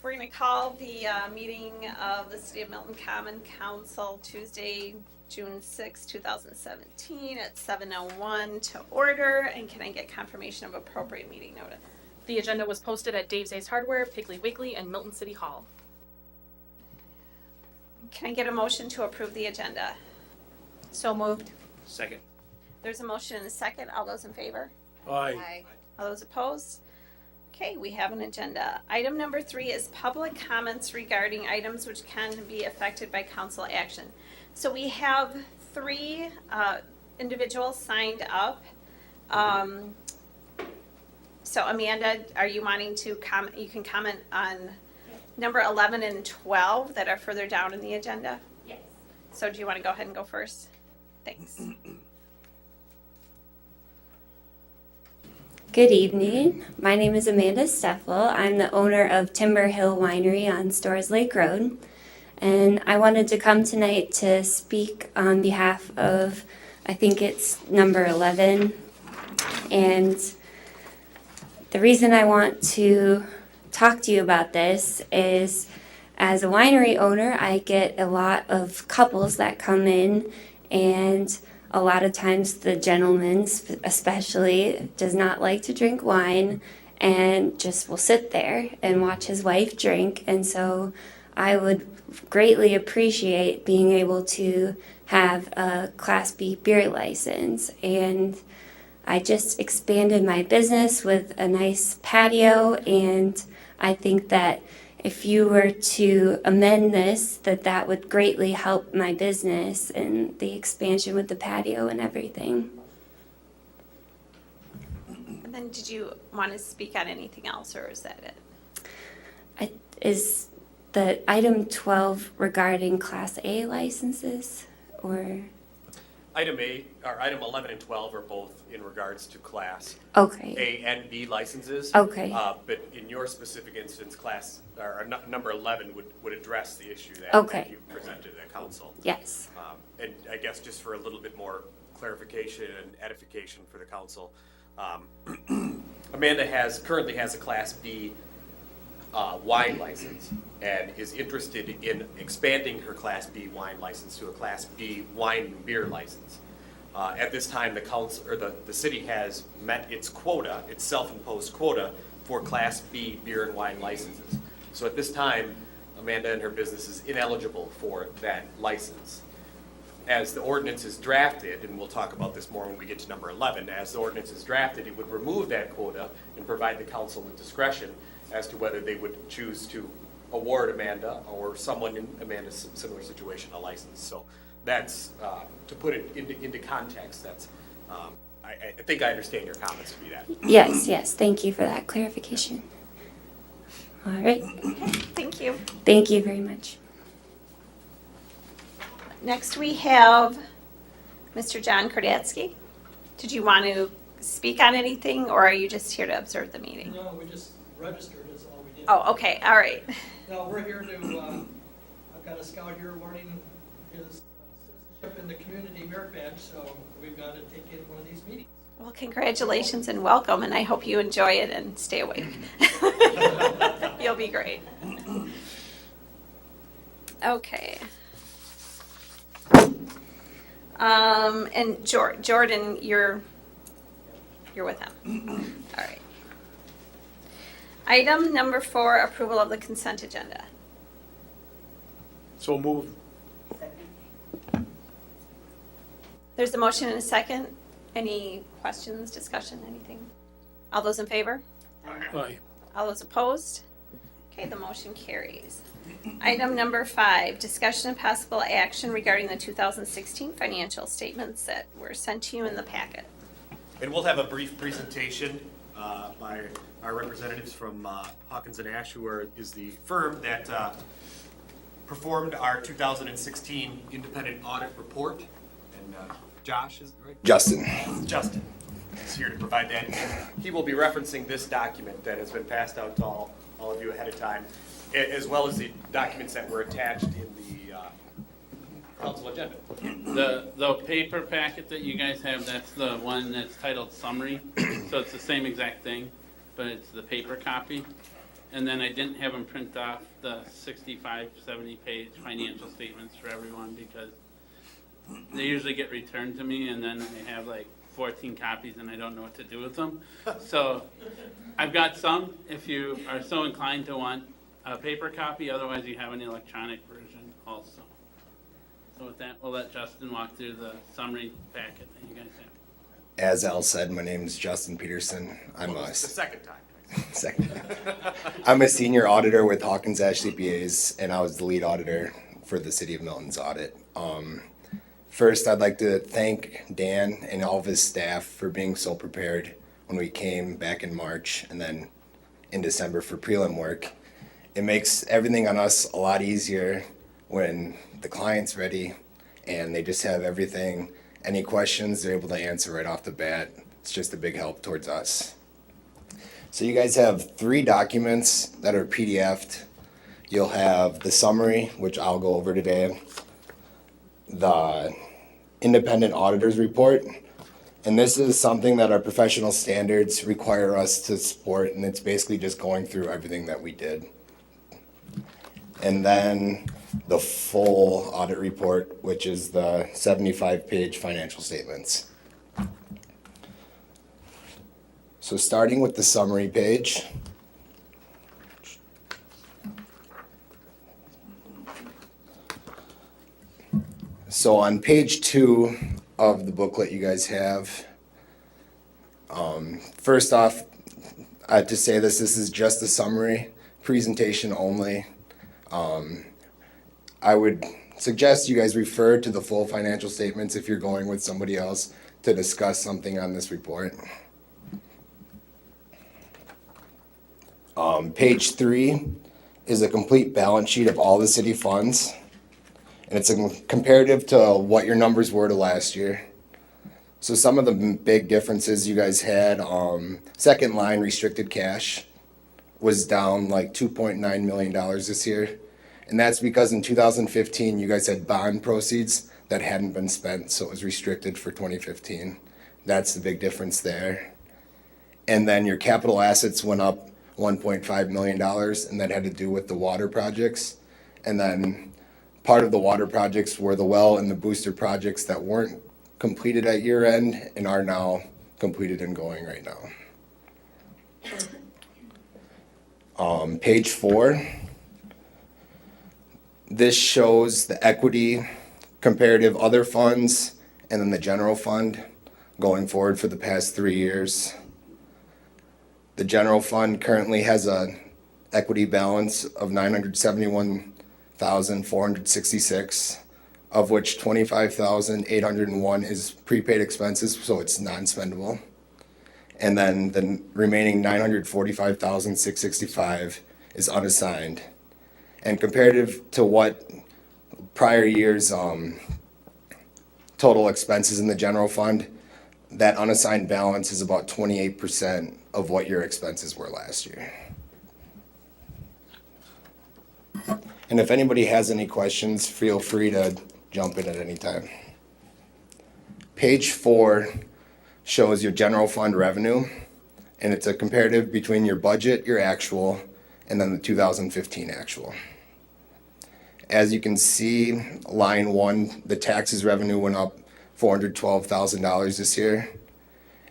We're going to call the meeting of the City of Milton Common Council Tuesday, June 6, 2017 at 7:01 to order. And can I get confirmation of appropriate meeting notice? The agenda was posted at Dave's Ace Hardware, Piggly Wiggly, and Milton City Hall. Can I get a motion to approve the agenda? So moved. Second. There's a motion and a second. All those in favor? Aye. All those opposed? Okay, we have an agenda. Item number 3 is public comments regarding items which can be affected by council action. So we have 3 individuals signed up. So Amanda, are you wanting to comment? You can comment on number 11 and 12 that are further down in the agenda? Yes. So do you want to go ahead and go first? Thanks. Good evening. My name is Amanda Steffel. I'm the owner of Timber Hill Winery on Storrs Lake Road. And I wanted to come tonight to speak on behalf of, I think it's number 11. And the reason I want to talk to you about this is as a winery owner, I get a lot of couples that come in, and a lot of times the gentleman especially does not like to drink wine and just will sit there and watch his wife drink. And so I would greatly appreciate being able to have a Class B beer license. And I just expanded my business with a nice patio, and I think that if you were to amend this, that would greatly help my business and the expansion with the patio and everything. And then did you want to speak on anything else, or is that it? Is the item 12 regarding Class A licenses, or? Item 11 and 12 are both in regards to Class Okay. A and B licenses. Okay. But in your specific instance, number 11 would address the issue that you presented to the council. Yes. And I guess just for a little bit more clarification and edification for the council, Amanda currently has a Class B wine license and is interested in expanding her Class B wine license to a Class B wine and beer license. At this time, the council or the city has met its quota, its self-imposed quota for Class B beer and wine licenses. So at this time, Amanda and her business is ineligible for that license. As the ordinance is drafted, and we'll talk about this more when we get to number 11, as the ordinance is drafted, it would remove that quota and provide the council with discretion as to whether they would choose to award Amanda or someone in Amanda's similar situation a license. So that's, to put it into context, that's, I think I understand your comments to be that. Yes. Thank you for that clarification. All right. Okay, thank you. Thank you very much. Next we have Mr. John Kordatsky. Did you want to speak on anything, or are you just here to observe the meeting? No, we just registered is all we did. Oh, okay, all right. No, we're here to, I've got a scout here learning his citizenship in the community merit badge, so we've got to take in one of these meetings. Well, congratulations and welcome, and I hope you enjoy it and stay awake. You'll be great. Okay. And Jordan, you're with him. All right. Item number 4, approval of the consent agenda. So moved. There's a motion and a second. Any questions, discussion, anything? All those in favor? Aye. All those opposed? Okay, the motion carries. Item number 5, discussion and possible action regarding the 2016 financial statements that were sent to you in the packet. And we'll have a brief presentation by our representatives from Hawkins & Ash, who is the firm that performed our 2016 independent audit report. And Josh is right? Justin. Justin is here to provide that. And he will be referencing this document that has been passed out to all of you ahead of time, as well as the documents that were attached in the council agenda. The paper packet that you guys have, that's the one that's titled summary. So it's the same exact thing, but it's the paper copy. and then I didn't have them print off the 65, 70-page financial statements for everyone because they usually get returned to me, and then I have like 14 copies and I don't know what to do with them. So I've got some if you are so inclined to want a paper copy, otherwise you have an electronic version also. So with that, we'll let Justin walk through the summary packet that you guys have. As Al said, my name is Justin Peterson. I'm Well, a the second time. second. I'm a senior auditor with Hawkins Ash CPAs, and I was the lead auditor for the City of Milton's audit. First, I'd like to thank Dan and all of his staff for being so prepared when we came back in March and then in December for prelim work. It makes everything on us a lot easier when the client's ready and they just have everything. Any questions, they're able to answer right off the bat. It's just a big help towards us. So you guys have 3 documents that are PDF'd. You'll have the summary, which I'll go over today, the independent auditor's report, and this is something that our professional standards require us to support, and it's basically just going through everything that we did. And then the full audit report, which is the 75-page financial statements. So starting with the summary page. So on page 2 of the booklet you guys have, first off, I have to say this is just a summary, presentation only. I would suggest you guys refer to the full financial statements if you're going with somebody else to discuss something on this report. Page 3 is a complete balance sheet of all the city funds. And it's a comparative to what your numbers were to last year. So some of the big differences you guys had, second line restricted cash was down like $2.9 million this year. And that's because in 2015, you guys had bond proceeds that hadn't been spent, so it was restricted for 2015. That's the big difference there. And then your capital assets went up $1.5 million, and that had to do with the water projects. And then part of the water projects were the well and the booster projects that weren't completed at year end and are now completed and going right now. Page 4. This shows the equity, comparative other funds, and then the general fund going forward for the past 3 years. The general fund currently has a equity balance of $971,466, of which $25,801 is prepaid expenses, so it's non-spendable. And then the remaining $945,665 is unassigned. And comparative to what prior years' total expenses in the general fund, that unassigned balance is about 28% of what your expenses were last year. And if anybody has any questions, feel free to jump in at any time. Page 4 shows your general fund revenue, and it's a comparative between your budget, your actual, and then the 2015 actual. As you can see, line 1, the taxes revenue went up $412,000 this year,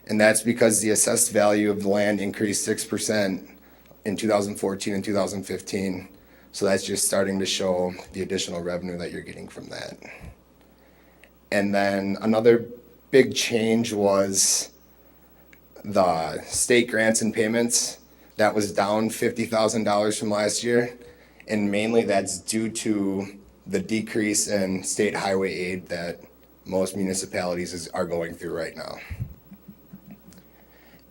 and that's because the assessed value of the land increased 6% in 2014 and 2015. So that's just starting to show the additional revenue that you're getting from that. And then another big change was the state grants and payments. That was down $50,000 from last year. And mainly that's due to the decrease in state highway aid that most municipalities are going through right now.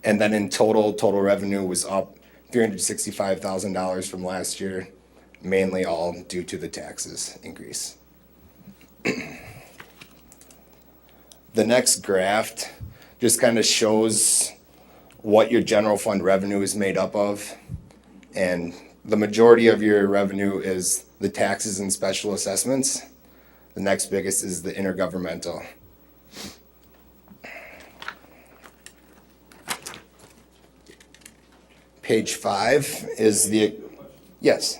And then in total revenue was up $365,000 from last year, mainly all due to the taxes increase. The next graph just kind of shows what your general fund revenue is made up of. And the majority of your revenue is the taxes and special assessments. The next biggest is the intergovernmental. Page 5 is the, yes.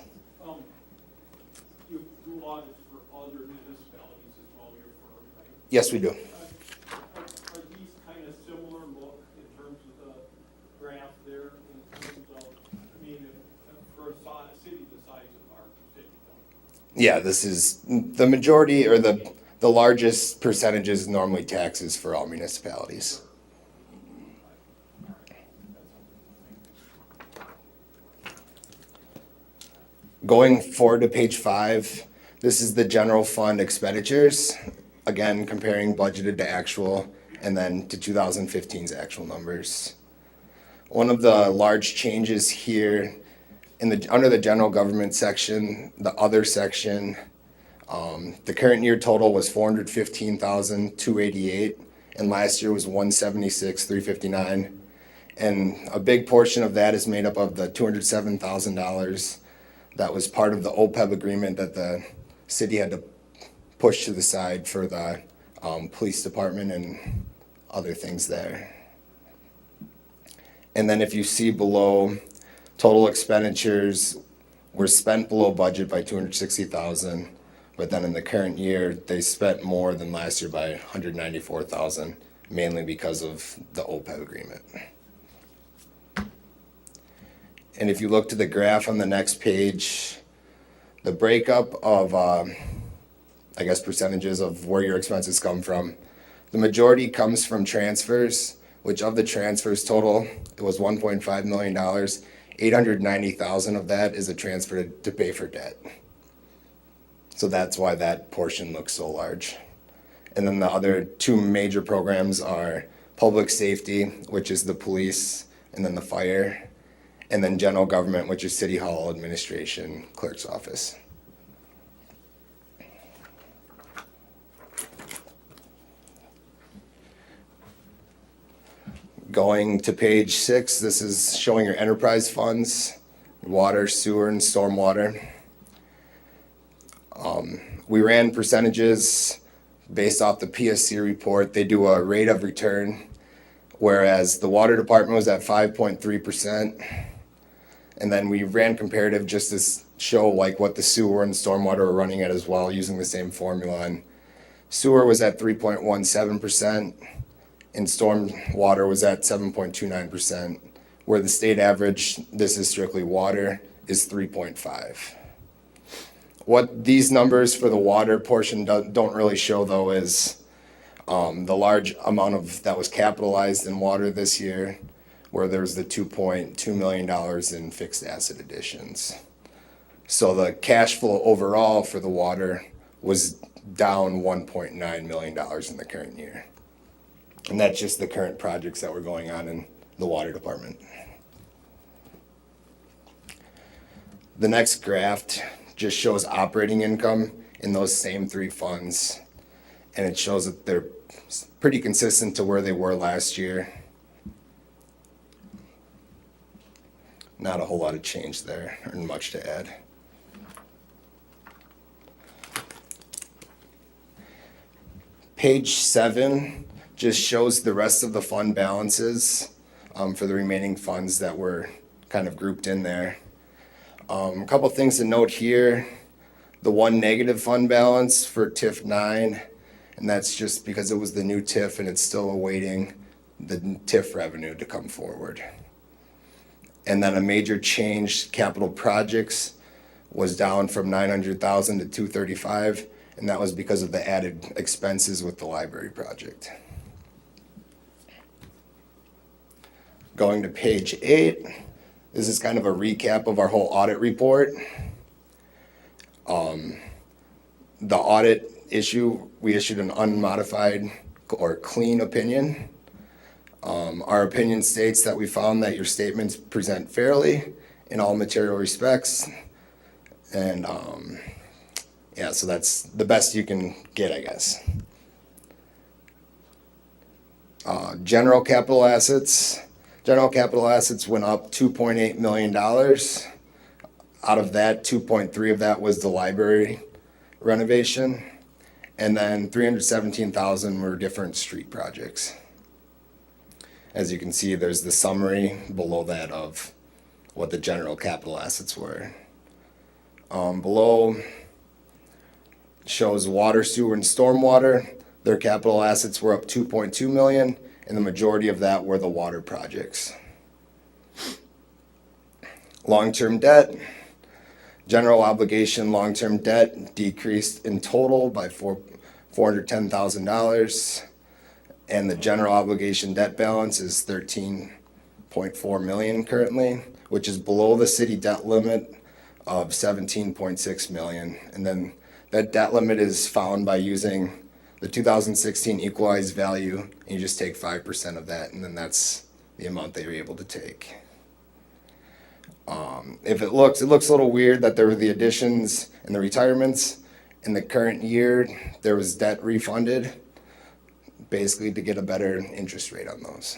You do audits for other municipalities as well, your firm, right? Yes, we do. Are these kind of similar look in terms of the graph there, in terms of, I mean, for a city the size of our city? Yeah, this is the majority or the largest percentages normally taxes for all municipalities. Going forward to page 5, this is the general fund expenditures. Again, comparing budgeted to actual and then to 2015's actual numbers. One of the large changes here under the general government section, the other section, the current year total was 415,288, and last year was 176,359. And a big portion of that is made up of the $207,000 that was part of the OPEB agreement that the city had to push to the side for the police department and other things there. And then if you see below, total expenditures were spent below budget by 260,000, but then in the current year, they spent more than last year by 194,000, mainly because of the OPEB agreement. And if you look to the graph on the next page, the breakup of, percentages of where your expenses come from, the majority comes from transfers, which of the transfers total, it was $1.5 million. 890,000 of that is a transfer to pay for debt. So that's why that portion looks so large. And then the other two major programs are public safety, which is the police, and then the fire, and then general government, which is city hall administration, clerk's office. Going to page 6, this is showing your enterprise funds, water, sewer, and stormwater. We ran percentages based off the PSC report. They do a rate of return, whereas the water department was at 5.3%. And then we ran comparative just to show like what the sewer and stormwater are running at as well, using the same formula. And sewer was at 3.17%, and stormwater was at 7.29%, where the state average, this is strictly water, is 3.5. What these numbers for the water portion don't really show though is the large amount of that was capitalized in water this year, where there was the $2.2 million in fixed asset additions. So the cash flow overall for the water was down $1.9 million in the current year. And that's just the current projects that were going on in the water department. The next graph just shows operating income in those same three funds. And it shows that they're pretty consistent to where they were last year. Not a whole lot of change there, or much to add. Page 7 just shows the rest of the fund balances for the remaining funds that were kind of grouped in there. A couple things to note here. The one negative fund balance for TIF 9, and that's just because it was the new TIF and it's still awaiting the TIF revenue to come forward. And then a major change, capital projects was down from 900,000 to 235, and that was because of the added expenses with the library project. Going to page 8, this is kind of a recap of our whole audit report. The audit issue, we issued an unmodified or clean opinion. Our opinion states that we found that your statements present fairly in all material respects. And so that's the best you can get, I guess. General capital assets. General capital assets went up $2.8 million. Out of that, 2.3 of that was the library renovation. And then 317,000 were different street projects. As you can see, there's the summary below that of what the general capital assets were. Below shows water, sewer, and stormwater. Their capital assets were up 2.2 million, and the majority of that were the water projects. Long-term debt. General obligation long-term debt decreased in total by $410,000, and the general obligation debt balance is 13.4 million currently, which is below the city debt limit of 17.6 million. And then that debt limit is found by using the 2016 equalized value, and you just take 5% of that, and then that's the amount they were able to take. If it looks a little weird that there were the additions and the retirements. In the current year, there was debt refunded, basically to get a better interest rate on those.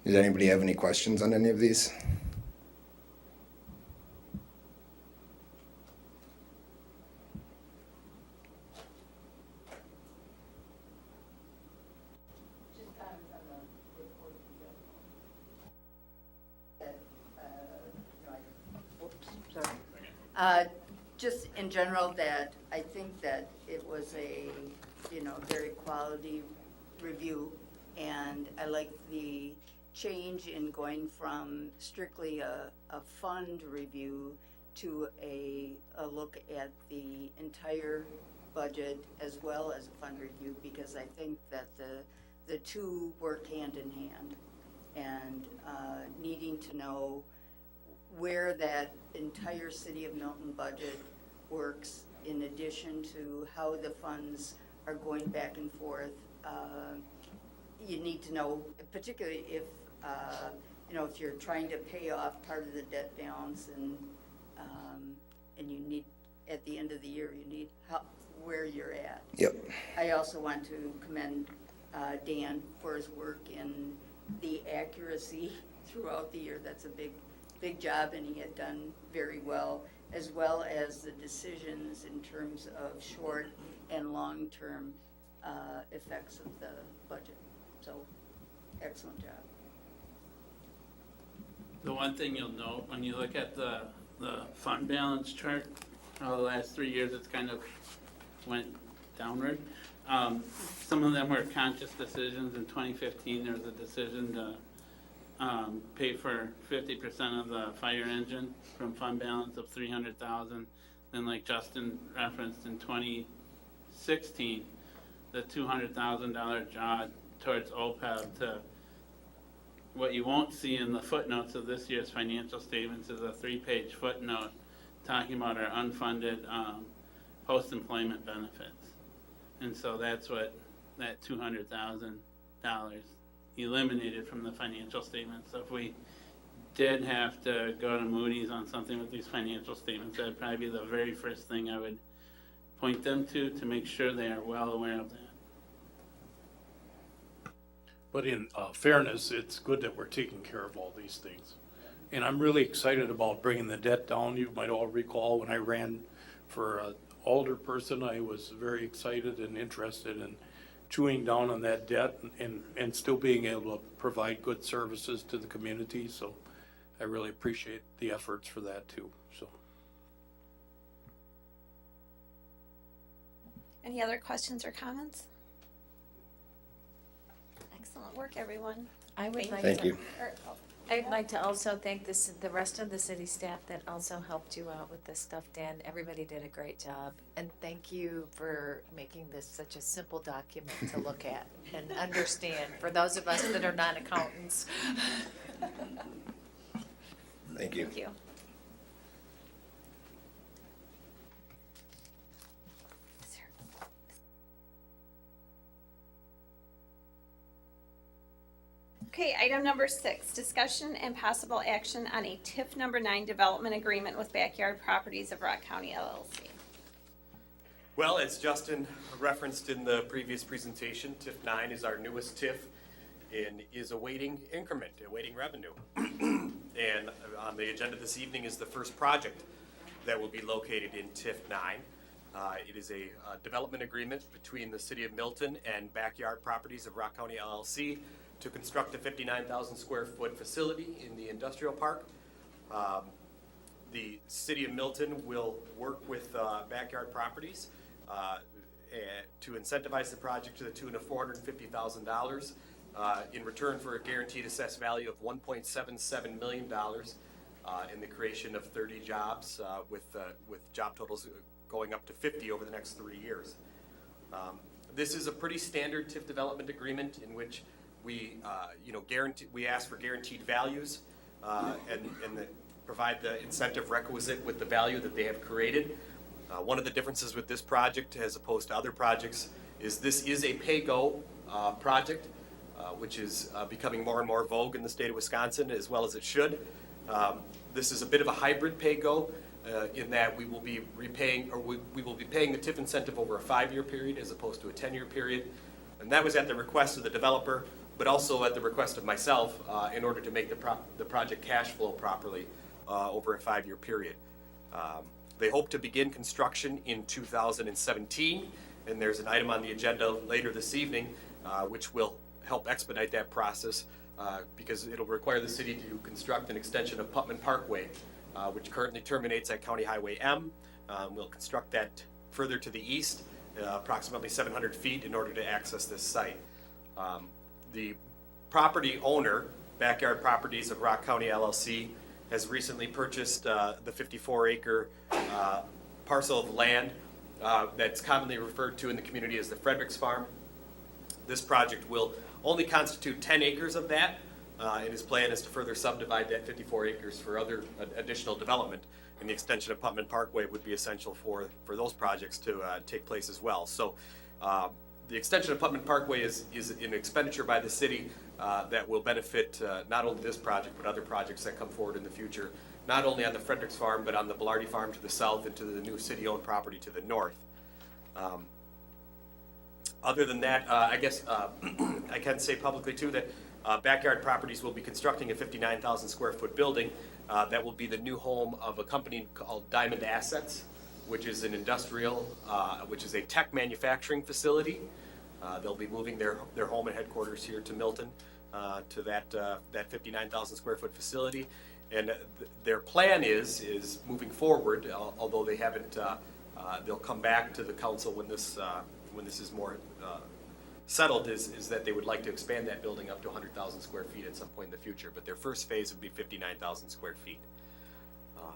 Does anybody have any questions on any of these? Just in general, that I think that it was a, very quality review, and I like the change in going from strictly a fund review to a look at the entire budget as well as a fund review, because I think that the two work hand in hand, and needing to know where that entire City of Milton budget works, in addition to how the funds are going back and forth. You need to know, particularly if, if you're trying to pay off part of the debt balance, and you need, at the end of the year, you need where you're at. Yep. I also want to commend Dan for his work in the accuracy throughout the year. That's a big job, and he had done very well as the decisions in terms of short and long-term effects of the budget. So, excellent job. The one thing you'll note when you look at the fund balance chart, the last 3 years, it's kind of went downward. Some of them were conscious decisions. In 2015, there was a decision to pay for 50% of the fire engine from fund balance of $300,000. Then, like Justin referenced, in 2016, the $200,000 job towards OPEB. To what you won't see in the footnotes of this year's financial statements is a 3-page footnote talking about our unfunded post-employment benefits. And so that's what that $200,000 eliminated from the financial statements. So if we did have to go to Moody's on something with these financial statements, that'd probably be the very first thing I would point them to make sure they are well aware of that. But in fairness, it's good that we're taking care of all these things. And I'm really excited about bringing the debt down. You might all recall when I ran for an alder person, I was very excited and interested in chewing down on that debt and still being able to provide good services to the community. So I really appreciate the efforts for that too. So. Any other questions or comments? Excellent work, everyone. I would like Thank to, you. I'd like to also thank the rest of the city staff that also helped you out with this stuff. Dan, everybody did a great job. And thank you for making this such a simple document to look at and understand for those of us that are not accountants. Thank you. Thank you. Okay, item number 6, discussion and possible action on a TIF number 9 development agreement with Backyard Properties of Rock County LLC. Well, as Justin referenced in the previous presentation, TIF 9 is our newest TIF and is awaiting increment, awaiting revenue. And on the agenda this evening is the first project that will be located in TIF 9. It is a development agreement between the City of Milton and Backyard Properties of Rock County LLC to construct a 59,000 square foot facility in the industrial park. The city of Milton will work with Backyard Properties to incentivize the project to the tune of $450,000 in return for a guaranteed assessed value of $1.77 million in the creation of 30 jobs with job totals going up to 50 over the next 3 years. This is a pretty standard TIF development agreement in which we ask for guaranteed values and provide the incentive requisite with the value that they have created. One of the differences with this project as opposed to other projects is this is a pay-go project, which is becoming more and more vogue in the state of Wisconsin, as well as it should. This is a bit of a hybrid pay-go in that we will be repaying, or we will be paying the TIF incentive over a 5-year period as opposed to a 10-year period. And that was at the request of the developer, but also at the request of myself in order to make the project cash flow properly over a 5-year period. They hope to begin construction in 2017, and there's an item on the agenda later this evening which will help expedite that process because it'll require the city to construct an extension of Putman Parkway, which currently terminates at County Highway M. We'll construct that further to the east, approximately 700 feet in order to access this site. The property owner, Backyard Properties of Rock County LLC, has recently purchased the 54-acre parcel of land that's commonly referred to in the community as the Fredericks Farm. This project will only constitute 10 acres of that, and his plan is to further subdivide that 54 acres for other additional development. And the extension of Putman Parkway would be essential for those projects to take place as well. So the extension of Putman Parkway is an expenditure by the city that will benefit not only this project, but other projects that come forward in the future, not only on the Fredericks Farm, but on the Belardi Farm to the south and to the new city-owned property to the north. Other than that, I guess I can say publicly too that Backyard Properties will be constructing a 59,000 square foot building that will be the new home of a company called Diamond Assets, which is an industrial, which is a tech manufacturing facility. They'll be moving their home and headquarters here to Milton, to that 59,000 square foot facility. And their plan is moving forward, although they haven't, they'll come back to the council when this is more settled, is that they would like to expand that building up to 100,000 square feet at some point in the future. But their first phase would be 59,000 square feet. A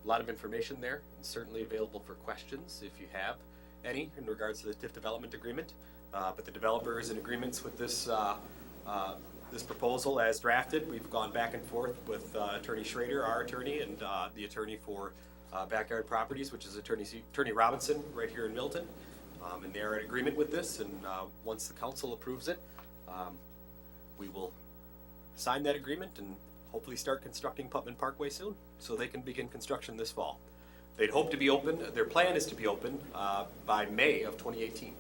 lot of information there, and certainly available for questions if you have any in regards to the TIF development agreement. But the developer is in agreements with this this proposal as drafted. We've gone back and forth with Attorney Schrader, our attorney, and the attorney for Backyard Properties, which is Attorney Robinson, right here in Milton. And they're in agreement with this, and once the council approves it, we will sign that agreement and hopefully start constructing Putman Parkway soon, so they can begin construction this fall. They'd hope to be open, their plan is to be open by May of 2018.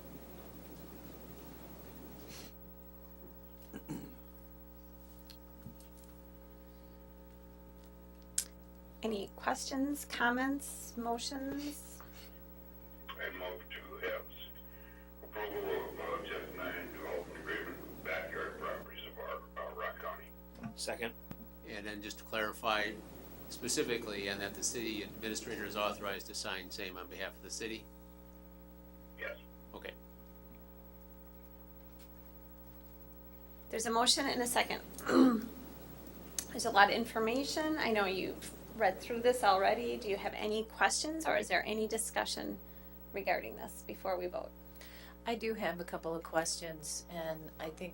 Any questions, comments, motions? I move to have approval of Chapter 9 development agreement with Backyard Properties of Rock County. Second. And then just to clarify specifically, and that the city administrator is authorized to sign same on behalf of the city? Yes. Okay. There's a motion and a second. There's a lot of information. I know you've read through this already. Do you have any questions, or is there any discussion regarding this before we vote? I do have a couple of questions, and I think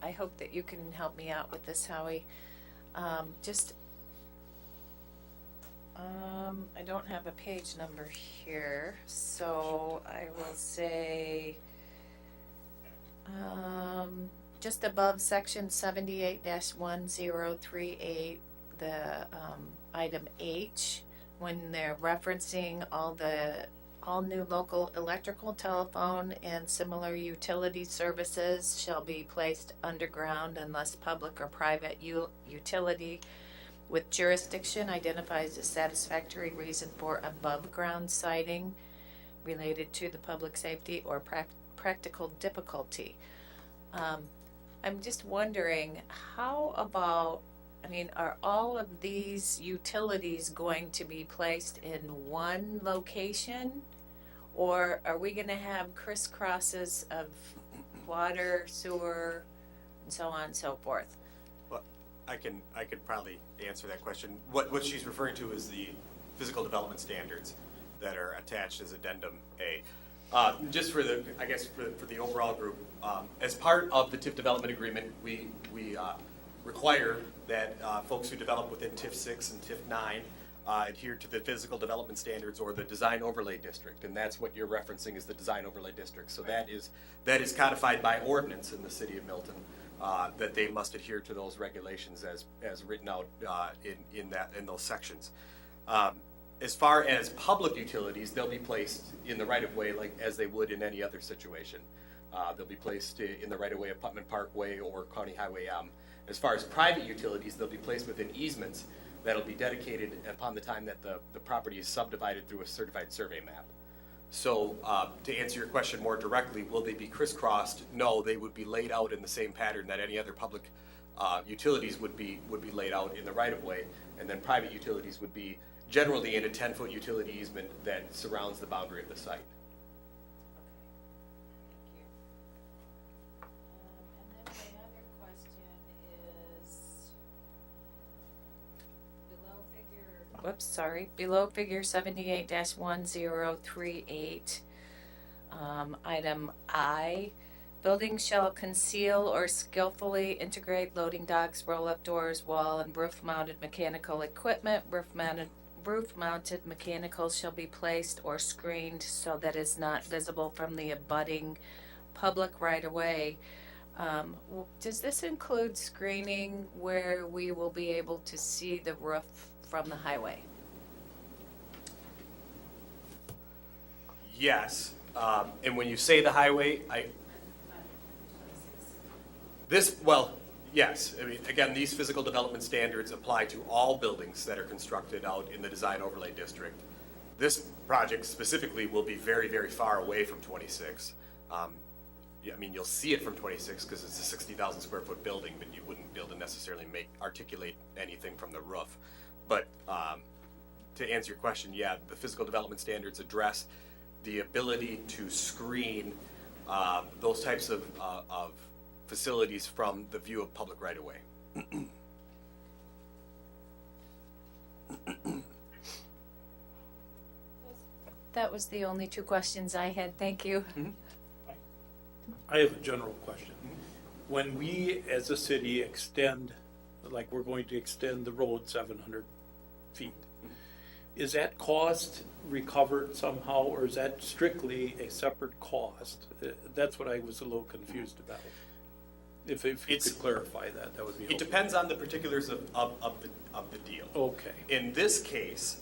I hope that you can help me out with this, Howie. I don't have a page number here, so I will say just above section 78-1038, the item H, when they're referencing all new local electrical, telephone, and similar utility services shall be placed underground unless public or private utility with jurisdiction identifies a satisfactory reason for above-ground siting related to the public safety or practical difficulty. I'm just wondering, how about, I mean, are all of these utilities going to be placed in one location? Or are we gonna have crisscrosses of water, sewer, and so on and so forth? Well, I could probably answer that question. What she's referring to is the physical development standards that are attached as addendum A. Just for the, I guess, for the overall group, as part of the TIF development agreement, we require that folks who develop within TIF 6 and TIF 9 adhere to the physical development standards or the design overlay district, and that's what you're referencing is the design overlay district. So that is codified by ordinance in the city of Milton, that they must adhere to those regulations as written out in those sections. As far as public utilities, they'll be placed in the right-of-way like as they would in any other situation. They'll be placed in the right-of-way of Putnam Parkway or County Highway M. As far as private utilities, they'll be placed within easements that'll be dedicated upon the time that the property is subdivided through a certified survey map. So to answer your question more directly, will they be crisscrossed? No, they would be laid out in the same pattern that any other public utilities would be laid out in the right-of-way, and then private utilities would be generally in a 10-foot utility easement that surrounds the boundary of the site. And then my other question is below figure 78-1038, item I, buildings shall conceal or skillfully integrate loading docks, roll-up doors, wall and roof-mounted mechanical equipment. Roof-mounted mechanicals shall be placed or screened so that is not visible from the abutting public right-of-way. Does this include screening where we will be able to see the roof from the highway? Yes, and when you say the highway, yes. I mean, again, these physical development standards apply to all buildings that are constructed out in the design overlay district. This project specifically will be very, very far away from 26. I mean, you'll see it from 26 because it's a 60,000 square foot building, but you wouldn't be able to necessarily articulate anything from the roof. But to answer your question, yeah, the physical development standards address the ability to screen those types of facilities from the view of public right-of-way. That was the only two questions I had. Thank you. I have a general question. When we, as a city, extend, like we're going to extend the road 700 feet, is that cost recovered somehow, or is that strictly a separate cost? That's what I was a little confused about. If you could clarify that, that would be helpful. It depends on the particulars of the deal. Okay. In this case,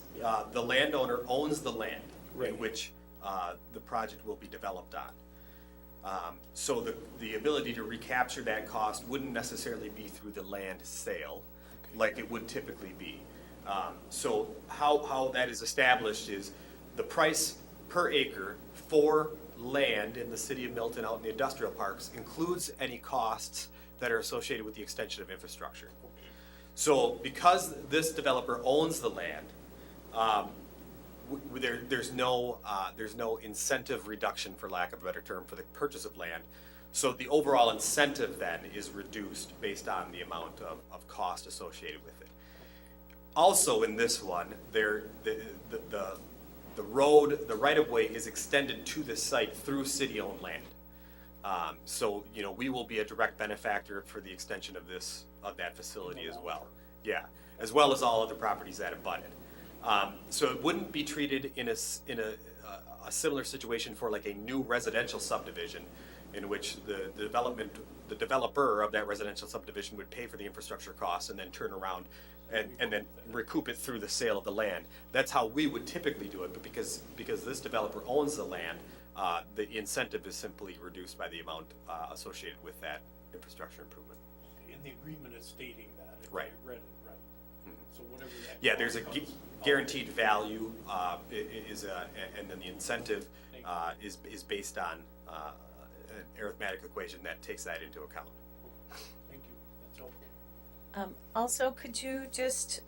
the landowner owns the land Right. in which the project will be developed on. So the ability to recapture that cost wouldn't necessarily be through the land sale like it would typically be. So how that is established is the price per acre for land in the city of Milton out in the industrial parks includes any costs that are associated with the extension of infrastructure. So because this developer owns the land, there's no incentive reduction, for lack of a better term, for the purchase of land. So the overall incentive then is reduced based on the amount of cost associated with it. Also in this one, the road, the right-of-way is extended to the site through city-owned land. So, you know, we will be a direct benefactor for the extension of that facility as well. Yeah, as well as all other properties that abut it. So it wouldn't be treated in a similar situation for like a new residential subdivision in which the developer of that residential subdivision would pay for the infrastructure costs and then turn around and then recoup it through the sale of the land. That's how we would typically do it, but because this developer owns the land, the incentive is simply reduced by the amount associated with that infrastructure improvement. And the agreement is stating that, if Right. I read it right. So whatever that. Yeah, there's a guaranteed value, and then the incentive is based on an arithmetic mathematic equation that takes that into account. Thank you, that's helpful. Also, could you just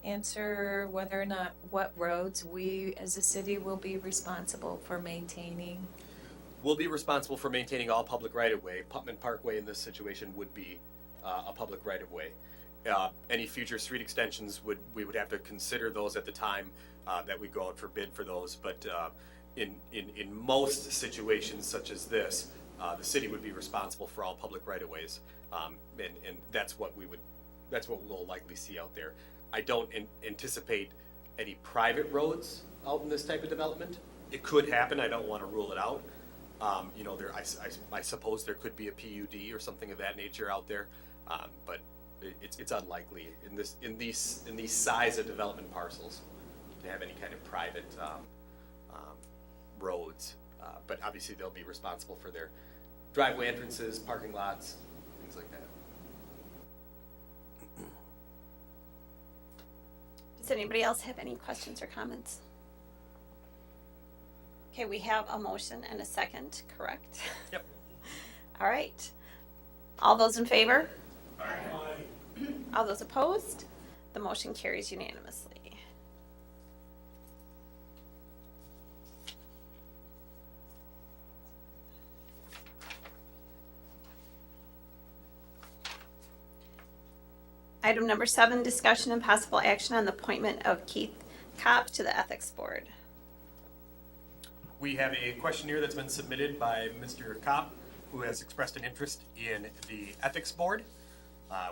answer whether or not what roads we as a city will be responsible for maintaining? We'll be responsible for maintaining all public right-of-way. Putman Parkway in this situation would be a public right-of-way. Any future street extensions we would have to consider those at the time that we go out for bid for those. But in most situations such as this, the city would be responsible for all public right-of-ways, and that's what we'll likely see out there. I don't anticipate any private roads out in this type of development. It could happen. I don't want to rule it out. You know, I suppose there could be a PUD or something of that nature out there, but it's unlikely in these size of development parcels to have any kind of private roads. But obviously they'll be responsible for their driveway entrances, parking lots, things like that. Does anybody else have any questions or comments? Okay, we have a motion and a second, correct? Yep. All right. All those in favor? All those opposed? The motion carries unanimously. Item number 7, discussion and possible action on the appointment of Keith Kopp to the Ethics Board. We have a questionnaire that's been submitted by Mr. Kopp, who has expressed an interest in the Ethics Board.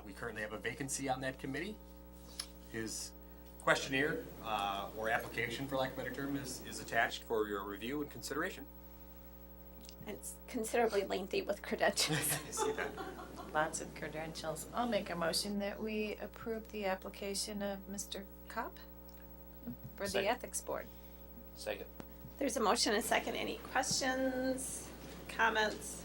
We currently have a vacancy on that committee. His questionnaire, or application, for lack of a better term, is attached for your review and consideration. It's considerably lengthy with credentials. I see that. Lots of credentials. I'll make a motion that we approve the application of Mr. Kopp for the Second. Ethics Board. Second. There's a motion and a second. Any questions, comments?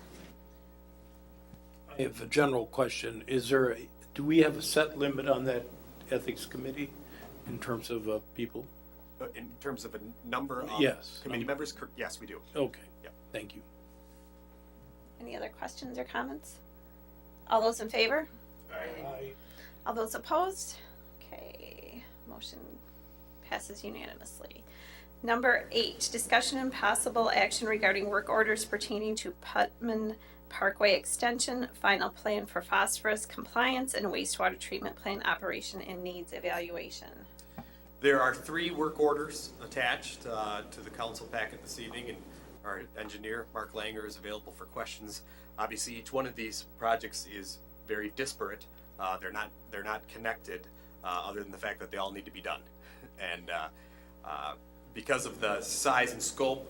I have a general question. Do we have a set limit on that ethics committee in terms of people? In terms of a number of Yes. committee members, yes, we do. Okay, Yep. thank you. Any other questions or comments? All those in favor? All those opposed? Okay, motion passes unanimously. Number 8, discussion and possible action regarding work orders pertaining to Putman Parkway Extension, final plan for phosphorus compliance, and wastewater treatment plant operation and needs evaluation. There are 3 work orders attached to the council packet this evening, and our engineer, Mark Langer, is available for questions. Obviously, each one of these projects is very disparate. They're not connected, other than the fact that they all need to be done. And because of the size and scope,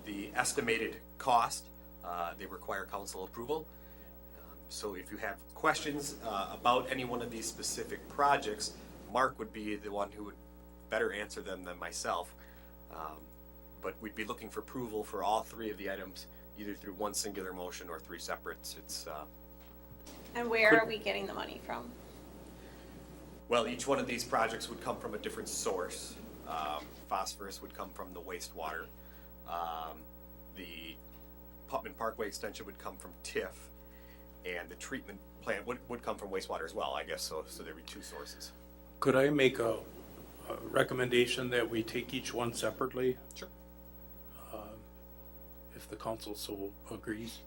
the estimated cost, they require council approval. So if you have questions about any one of these specific projects, Mark would be the one who would better answer them than myself. But we'd be looking for approval for all 3 of the items, either through one singular motion or 3 separates. And where are we getting the money from? Well, each one of these projects would come from a different source. Phosphorus would come from the wastewater. The Putman Parkway extension would come from TIF, and the treatment plant would come from wastewater as well, I guess, so there'd be 2 sources. Could I make a recommendation that we take each one separately? Sure. If the council so agrees.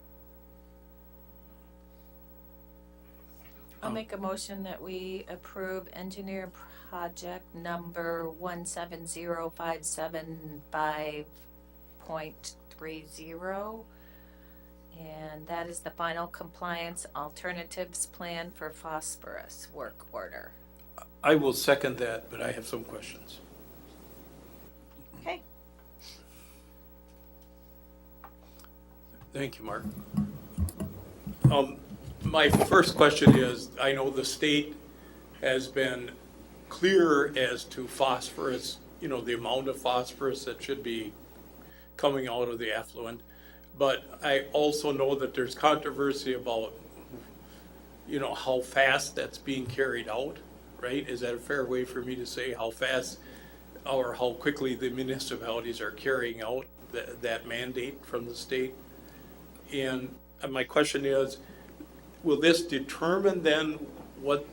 I'll make a motion that we approve engineer project number 17057.5.30. And that is the final compliance alternatives plan for phosphorus work order. I will second that, but I have some questions. Okay, Thank you, Mark. My first question is, I know the state has been clear as to phosphorus, the amount of phosphorus that should be coming out of the effluent. But I also know that there's controversy about, how fast that's being carried out, right? Is that a fair way for me to say how fast or how quickly the municipalities are carrying out that mandate from the state. And my question is, will this determine then what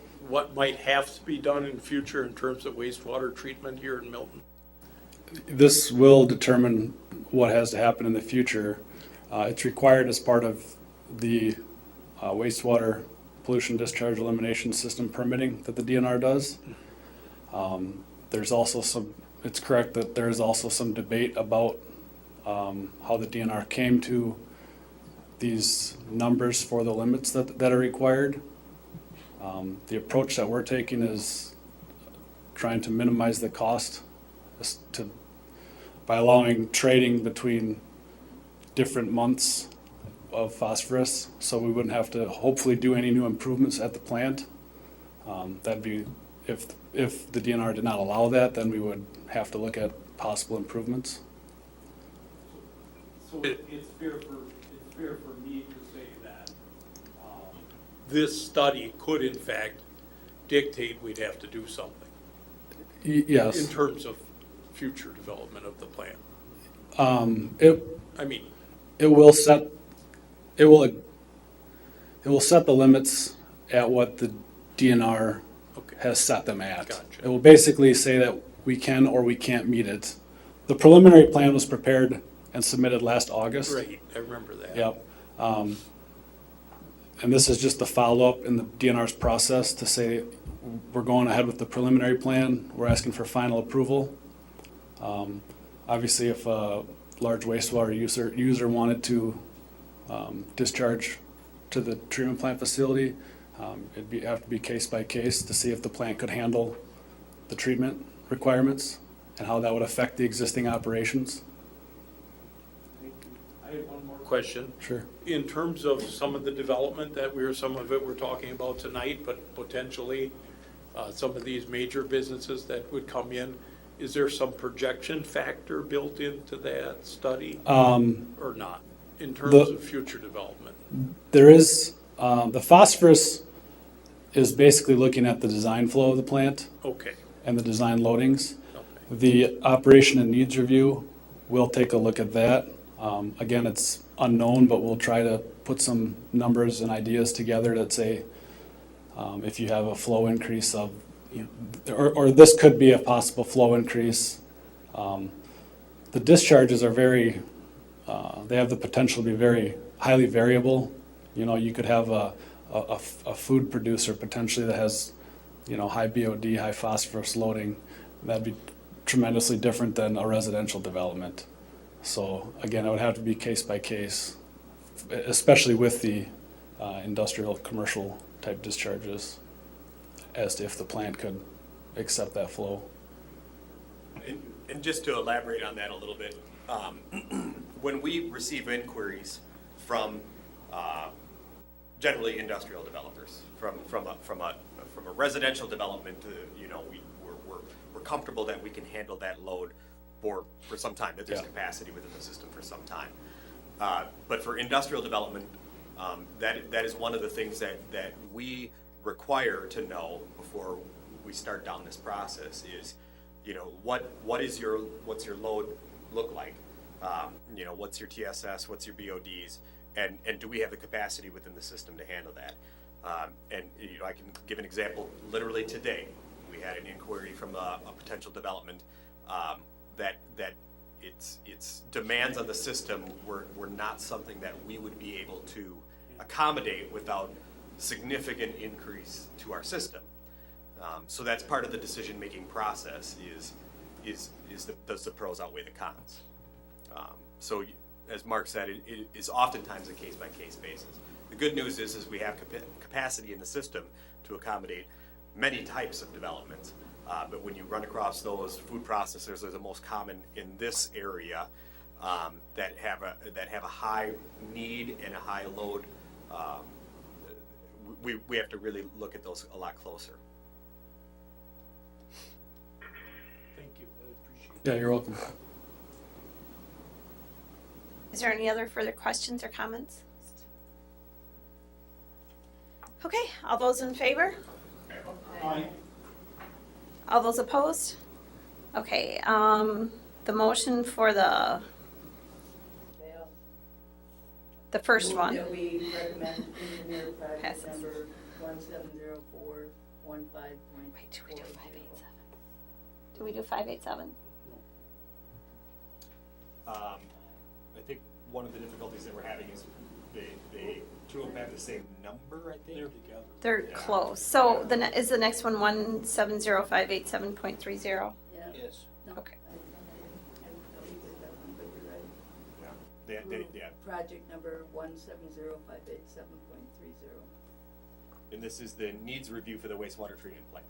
might have to be done in future in terms of wastewater treatment here in Milton? This will determine what has to happen in the future. It's required as part of the wastewater pollution discharge elimination system permitting that the DNR does. There's also it's correct that there is also some debate about how the DNR came to these numbers for the limits that are required. The approach that we're taking is trying to minimize the cost by allowing trading between different months of phosphorus, so we wouldn't have to hopefully do any new improvements at the plant. That'd be, if the DNR did not allow that, then we would have to look at possible improvements. So it's fair for me to say that this study could in fact dictate we'd have to do something Yes. in terms of future development of the plant. It will set the limits at what the DNR has set them at. Gotcha. It will basically say that we can or we can't meet it. The preliminary plan was prepared and submitted last August. Right, I remember that. Yep. And this is just the follow-up in the DNR's process to say, we're going ahead with the preliminary plan, we're asking for final approval. Obviously, if a large wastewater user wanted to discharge to the treatment plant facility, it'd have to be case by case to see if the plant could handle the treatment requirements and how that would affect the existing operations. I have one more question. Sure. In terms of some of the development that some of it we're talking about tonight, but potentially some of these major businesses that would come in, is there some projection factor built into that study or not in terms of future development? There is, the phosphorus is basically looking at the design flow of the plant Okay. and the design loadings. Okay. The operation and needs review will take a look at that. Again, it's unknown, but we'll try to put some numbers and ideas together that say if you have a flow increase of, or this could be a possible flow increase. The discharges are very, they have the potential to be very highly variable. You could have a food producer potentially that has, high BOD, high phosphorus loading. That'd be tremendously different than a residential development. So again, it would have to be case by case, especially with the industrial commercial type discharges, as to if the plant could accept that flow. And just to elaborate on that a little bit, when we receive inquiries from generally industrial developers, from a residential development, we're comfortable that we can handle that load for some time, that there's capacity within the system for some time. But for industrial development, that is one of the things that we require to know before we start down this process is, what's your load look like? What's your TSS, what's your BODs, and do we have the capacity within the system to handle that? And I can give an example. Literally today, we had an inquiry from a potential development that its demands on the system were not something that we would be able to accommodate without significant increase to our system. So that's part of the decision-making process does the pros outweigh the cons? So as Mark said, it is oftentimes a case-by-case basis. The good news is we have capacity in the system to accommodate many types of developments. But when you run across those food processors, they're the most common in this area that have a high need and a high load. We have to really look at those a lot closer. Thank you, I appreciate it. Yeah, you're welcome. Is there any other further questions or comments? Okay, all those in favor? Aye. All those opposed? Okay, the motion for the The first Move one. that we recommend engineer project Passes. number 170415.40. Wait, do we do 587? Do we do 587? I think one of the difficulties that we're having is they two of them have the same number, I think. They're together. They're close. So is the next one 170587.30? Yeah. Yes. No, Okay. I believe it, that one, but you're right. Yeah, Project number 170587.30. and this is the needs review for the wastewater treatment plant.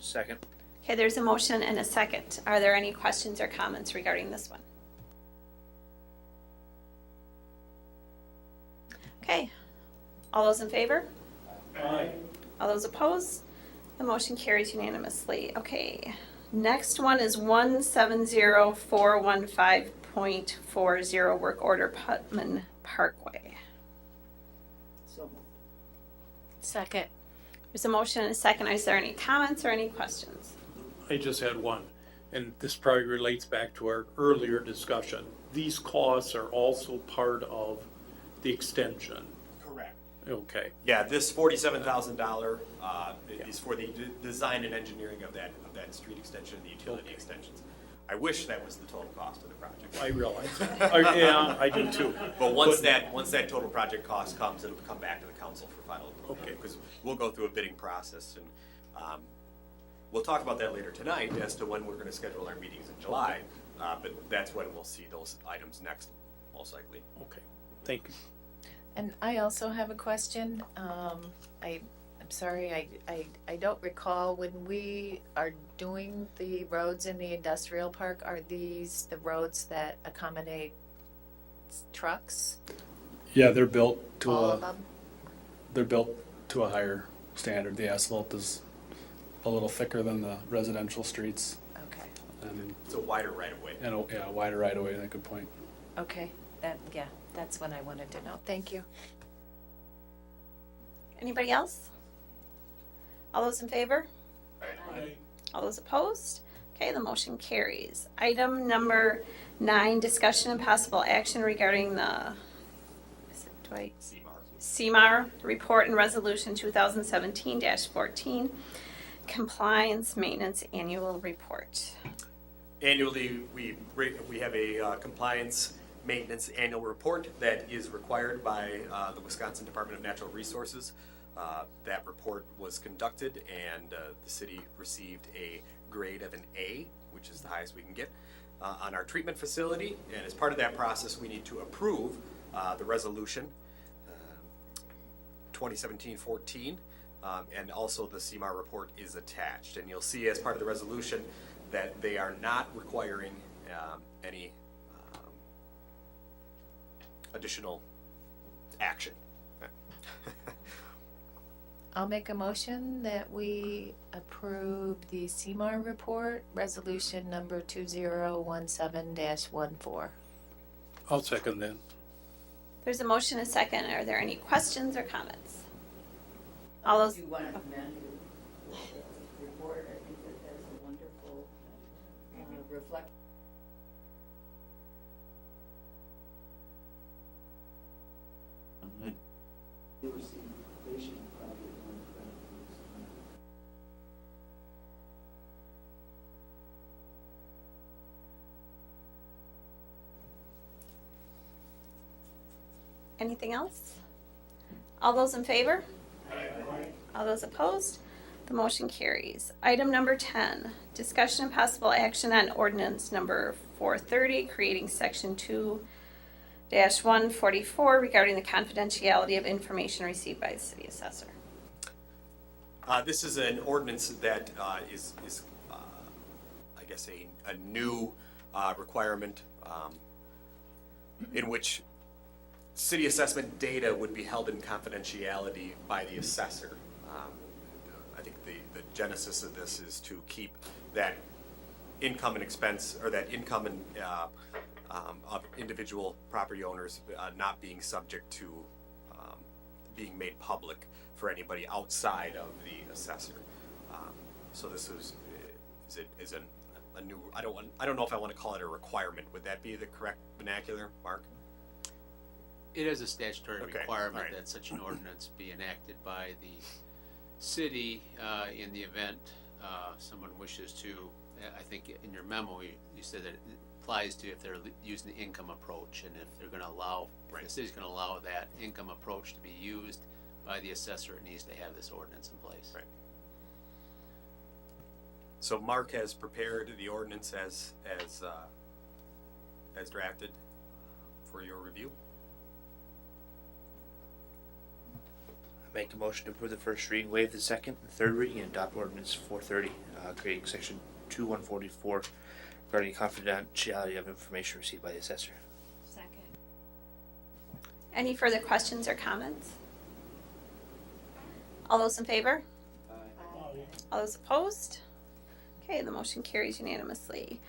Second. Okay, there's a motion and a second. Are there any questions or comments regarding this one? Okay, all those in favor? Aye. All those opposed? The motion carries unanimously. Okay, next one is 170415.40 work order Putman Parkway. So moved. Second. There's a motion and a second. Is there any comments or any questions? I just had one, and this probably relates back to our earlier discussion. These costs are also part of the extension. Correct. Okay, Yeah, this $47,000 is for the design and engineering of that street extension and the utility extensions. I wish that was the total cost of the project. I realize. Yeah, I do too. But once that total project cost comes, it'll come back to the council for final approval. Okay. Because we'll go through a bidding process, and we'll talk about that later tonight as to when we're going to schedule our meetings in July. But that's when we'll see those items next, most likely. Okay, thank you. And I also have a question. I'm sorry, I don't recall when we are doing the roads in the industrial park, are these the roads that accommodate trucks? Yeah, they're built to All of them? they're built to a higher standard. The asphalt is a little thicker than the residential streets, Okay, and It's a wider right of way. yeah, wider right away. Good point. okay, that's what I wanted to know. Thank you. Anybody else? All those in favor? All those opposed? Okay, the motion carries. Item number 9, discussion and possible action regarding the CMAR report and resolution 2017-14, compliance maintenance annual report. Annually, we have a compliance maintenance annual report that is required by the Wisconsin Department of Natural Resources. That report was conducted, and the city received a grade of an A, which is the highest we can get, on our treatment facility. And as part of that process, we need to approve the resolution 2017-14, and also the CMAR report is attached. And you'll see as part of the resolution that they are not requiring any additional action. I'll make a motion that we approve the CMAR report, resolution number 2017-14. I'll second that. There's a motion and a second. Are there any questions or comments? All those, Do you want to commend the report? I think that that's a wonderful reflection. anything else? All those in favor? All those opposed? The motion carries. Item number 10, discussion and possible action on ordinance number 430, creating section 2-144 regarding the confidentiality of information received by the city assessor. This is an ordinance that is I guess, a new requirement in which city assessment data would be held in confidentiality by the assessor. I think the genesis of this is to keep that income and expense, or that income and of individual property owners not being subject to being made public for anybody outside of the assessor. So this is a new, I don't know if I want to call it a requirement. Would that be the correct vernacular, Mark? It is a statutory Okay, requirement alright. that such an ordinance be enacted by the city in the event someone wishes to, I think in your memo, you said that it applies to if they're using the income approach, and if they're gonna allow, if the city's gonna allow that income approach to be used by the assessor, it needs to have this ordinance in place. Right. So Mark has prepared the ordinance as drafted for your review. Make the motion to approve the first reading, waive the second and third reading, and adopt ordinance 430, creating section 2144 regarding confidentiality of information received by the assessor. Second. Any further questions or comments? All those in favor? All those opposed? Okay, the motion carries unanimously.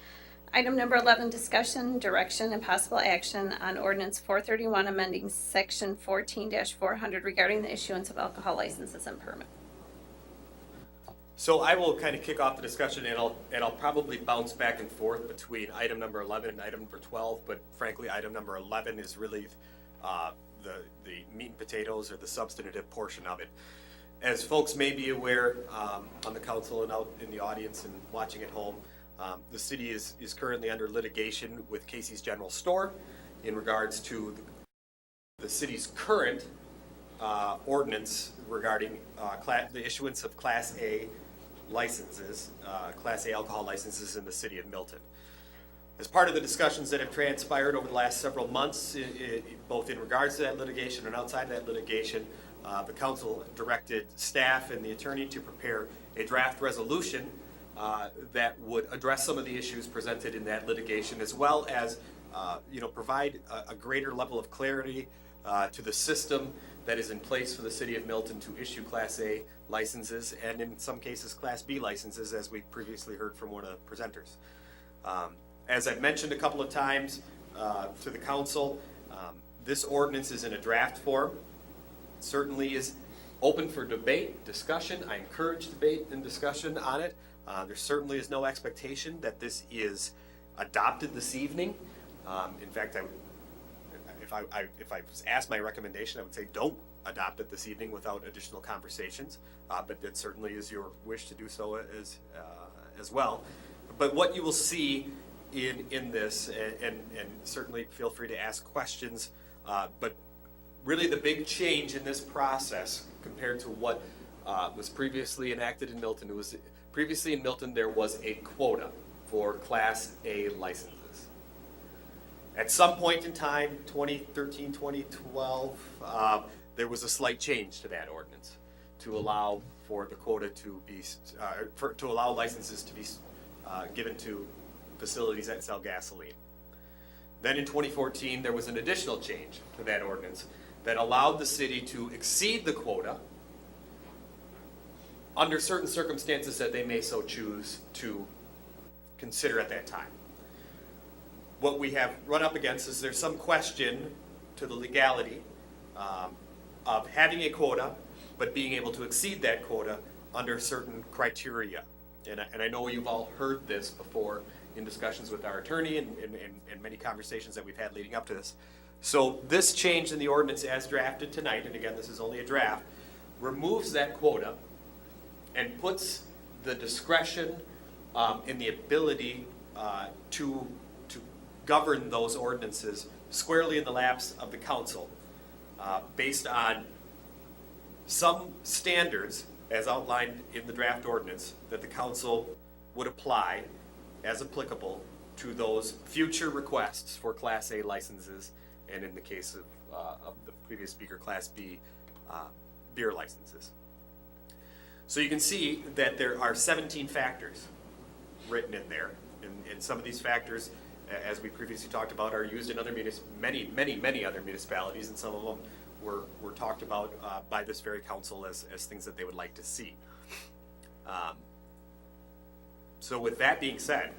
Item number 11, discussion, direction, and possible action on ordinance 431 amending section 14-400 regarding the issuance of alcohol licenses and permits. So I will kind of kick off the discussion, and I'll probably bounce back and forth between item number 11 and item number 12, but frankly, item number 11 is really the meat and potatoes, or the substantive portion of it. As folks may be aware, on the council and out in the audience and watching at home, the city is currently under litigation with Casey's General Store in regards to the city's current ordinance regarding the issuance of Class A licenses, Class A alcohol licenses in the city of Milton. As part of the discussions that have transpired over the last several months, both in regards to that litigation and outside that litigation, the council directed staff and the attorney to prepare a draft resolution that would address some of the issues presented in that litigation, as well as provide a greater level of clarity to the system that is in place for the city of Milton to issue Class A licenses, and in some cases Class B licenses, as we previously heard from one of the presenters. As I've mentioned a couple of times to the council, this ordinance is in a draft form. It certainly is open for debate, discussion. I encourage debate and discussion on it. There certainly is no expectation that this is adopted this evening. In fact, if I was asked my recommendation, I would say don't adopt it this evening without additional conversations. But it certainly is your wish to do so as well. But what you will see in this, and certainly feel free to ask questions, but really the big change in this process compared to what was previously enacted in Milton, previously in Milton there was a quota for Class A licenses. At some point in time, 2013, 2012, there was a slight change to that ordinance to allow for the quota to be, to allow licenses to be given to facilities that sell gasoline. Then in 2014, there was an additional change to that ordinance that allowed the city to exceed the quota under certain circumstances that they may so choose to consider at that time. What we have run up against is there's some question to the legality of having a quota, but being able to exceed that quota under certain criteria. And I know you've all heard this before in discussions with our attorney and many conversations that we've had leading up to this. So this change in the ordinance as drafted tonight, and again, this is only a draft, removes that quota and puts the discretion and the ability to govern those ordinances squarely in the laps of the council based on some standards as outlined in the draft ordinance that the council would apply as applicable to those future requests for Class A licenses, and in the case of the previous speaker, Class B beer licenses. So you can see that there are 17 factors written in there, and some of these factors, as we previously talked about, are used in other many other municipalities, and some of them were talked about by this very council as things that they would like to see. So with that being said,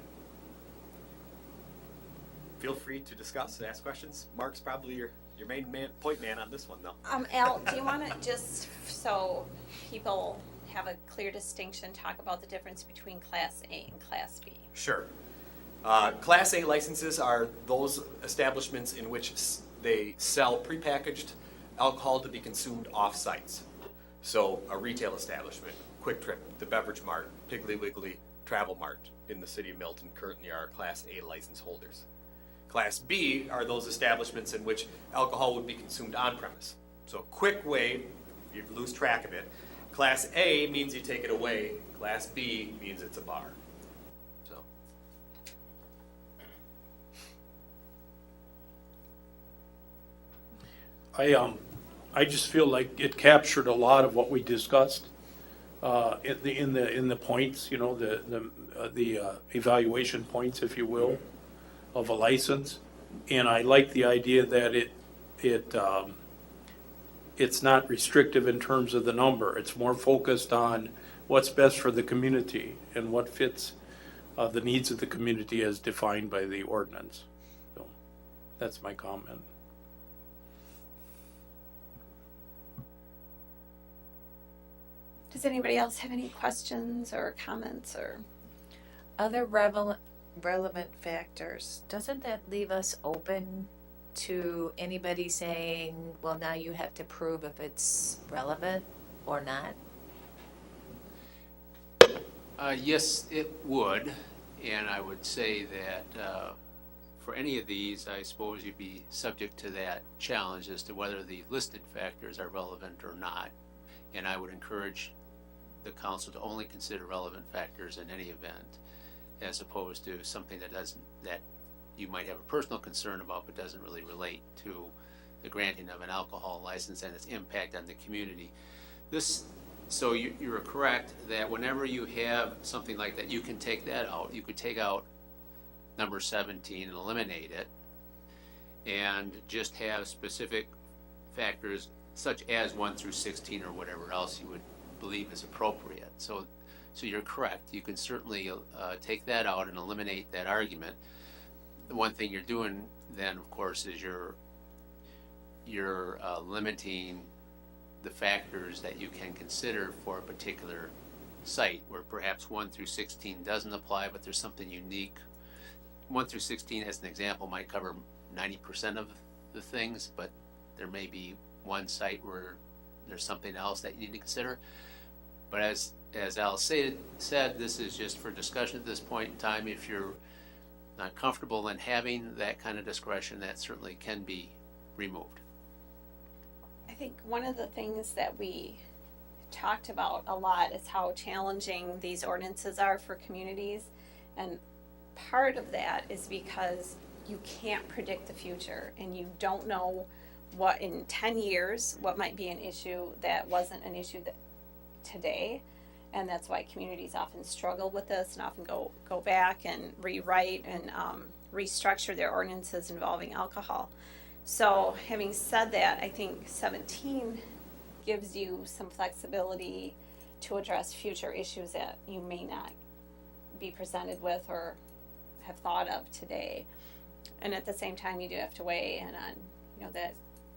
feel free to discuss and ask questions. Mark's probably your main point man on this one, though. Al, do you want to just, so people have a clear distinction, talk about the difference between Class A and Class B? Sure. Class A licenses are those establishments in which they sell prepackaged alcohol to be consumed off-sites. So a retail establishment, Quick Trip, the Beverage Mart, Piggly Wiggly, Travel Mart in the city of Milton currently are Class A license holders. Class B are those establishments in which alcohol would be consumed on premise. So a quick way, if you lose track of it, Class A means you take it away, Class B means it's a bar. So. I just feel like it captured a lot of what we discussed in the points, you know, the evaluation points, if you will, of a license. And I like the idea that it's not restrictive in terms of the number. It's more focused on what's best for the community and what fits the needs of the community as defined by the ordinance. So that's my comment. Does anybody else have any questions or comments or? Other relevant factors, doesn't that leave us open to anybody saying, well, now you have to prove if it's relevant or not? Yes, it would, and I would say that for any of these, I suppose you'd be subject to that challenge as to whether the listed factors are relevant or not. And I would encourage the council to only consider relevant factors in any event, as opposed to something that you might have a personal concern about but doesn't really relate to the granting of an alcohol license and its impact on the community. So you're correct that whenever you have something like that, you can take that out. You could take out number 17 and eliminate it and just have specific factors such as 1 through 16 or whatever else you would believe is appropriate. So you're correct. You can certainly take that out and eliminate that argument. The one thing you're doing then, of course, is you're limiting the factors that you can consider for a particular site, where perhaps 1 through 16 doesn't apply, but there's something unique. 1 through 16, as an example, might cover 90% of the things, but there may be one site where there's something else that you need to consider. But as Al said, this is just for discussion at this point in time. If you're not comfortable in having that kind of discretion, that certainly can be removed. I think one of the things that we talked about a lot is how challenging these ordinances are for communities. And part of that is because you can't predict the future and you don't know what in 10 years, what might be an issue that wasn't an issue today. And that's why communities often struggle with this and often go back and rewrite and restructure their ordinances involving alcohol. So having said that, I think 17 gives you some flexibility to address future issues that you may not be presented with or have thought of today. And at the same time, you do have to weigh in on, that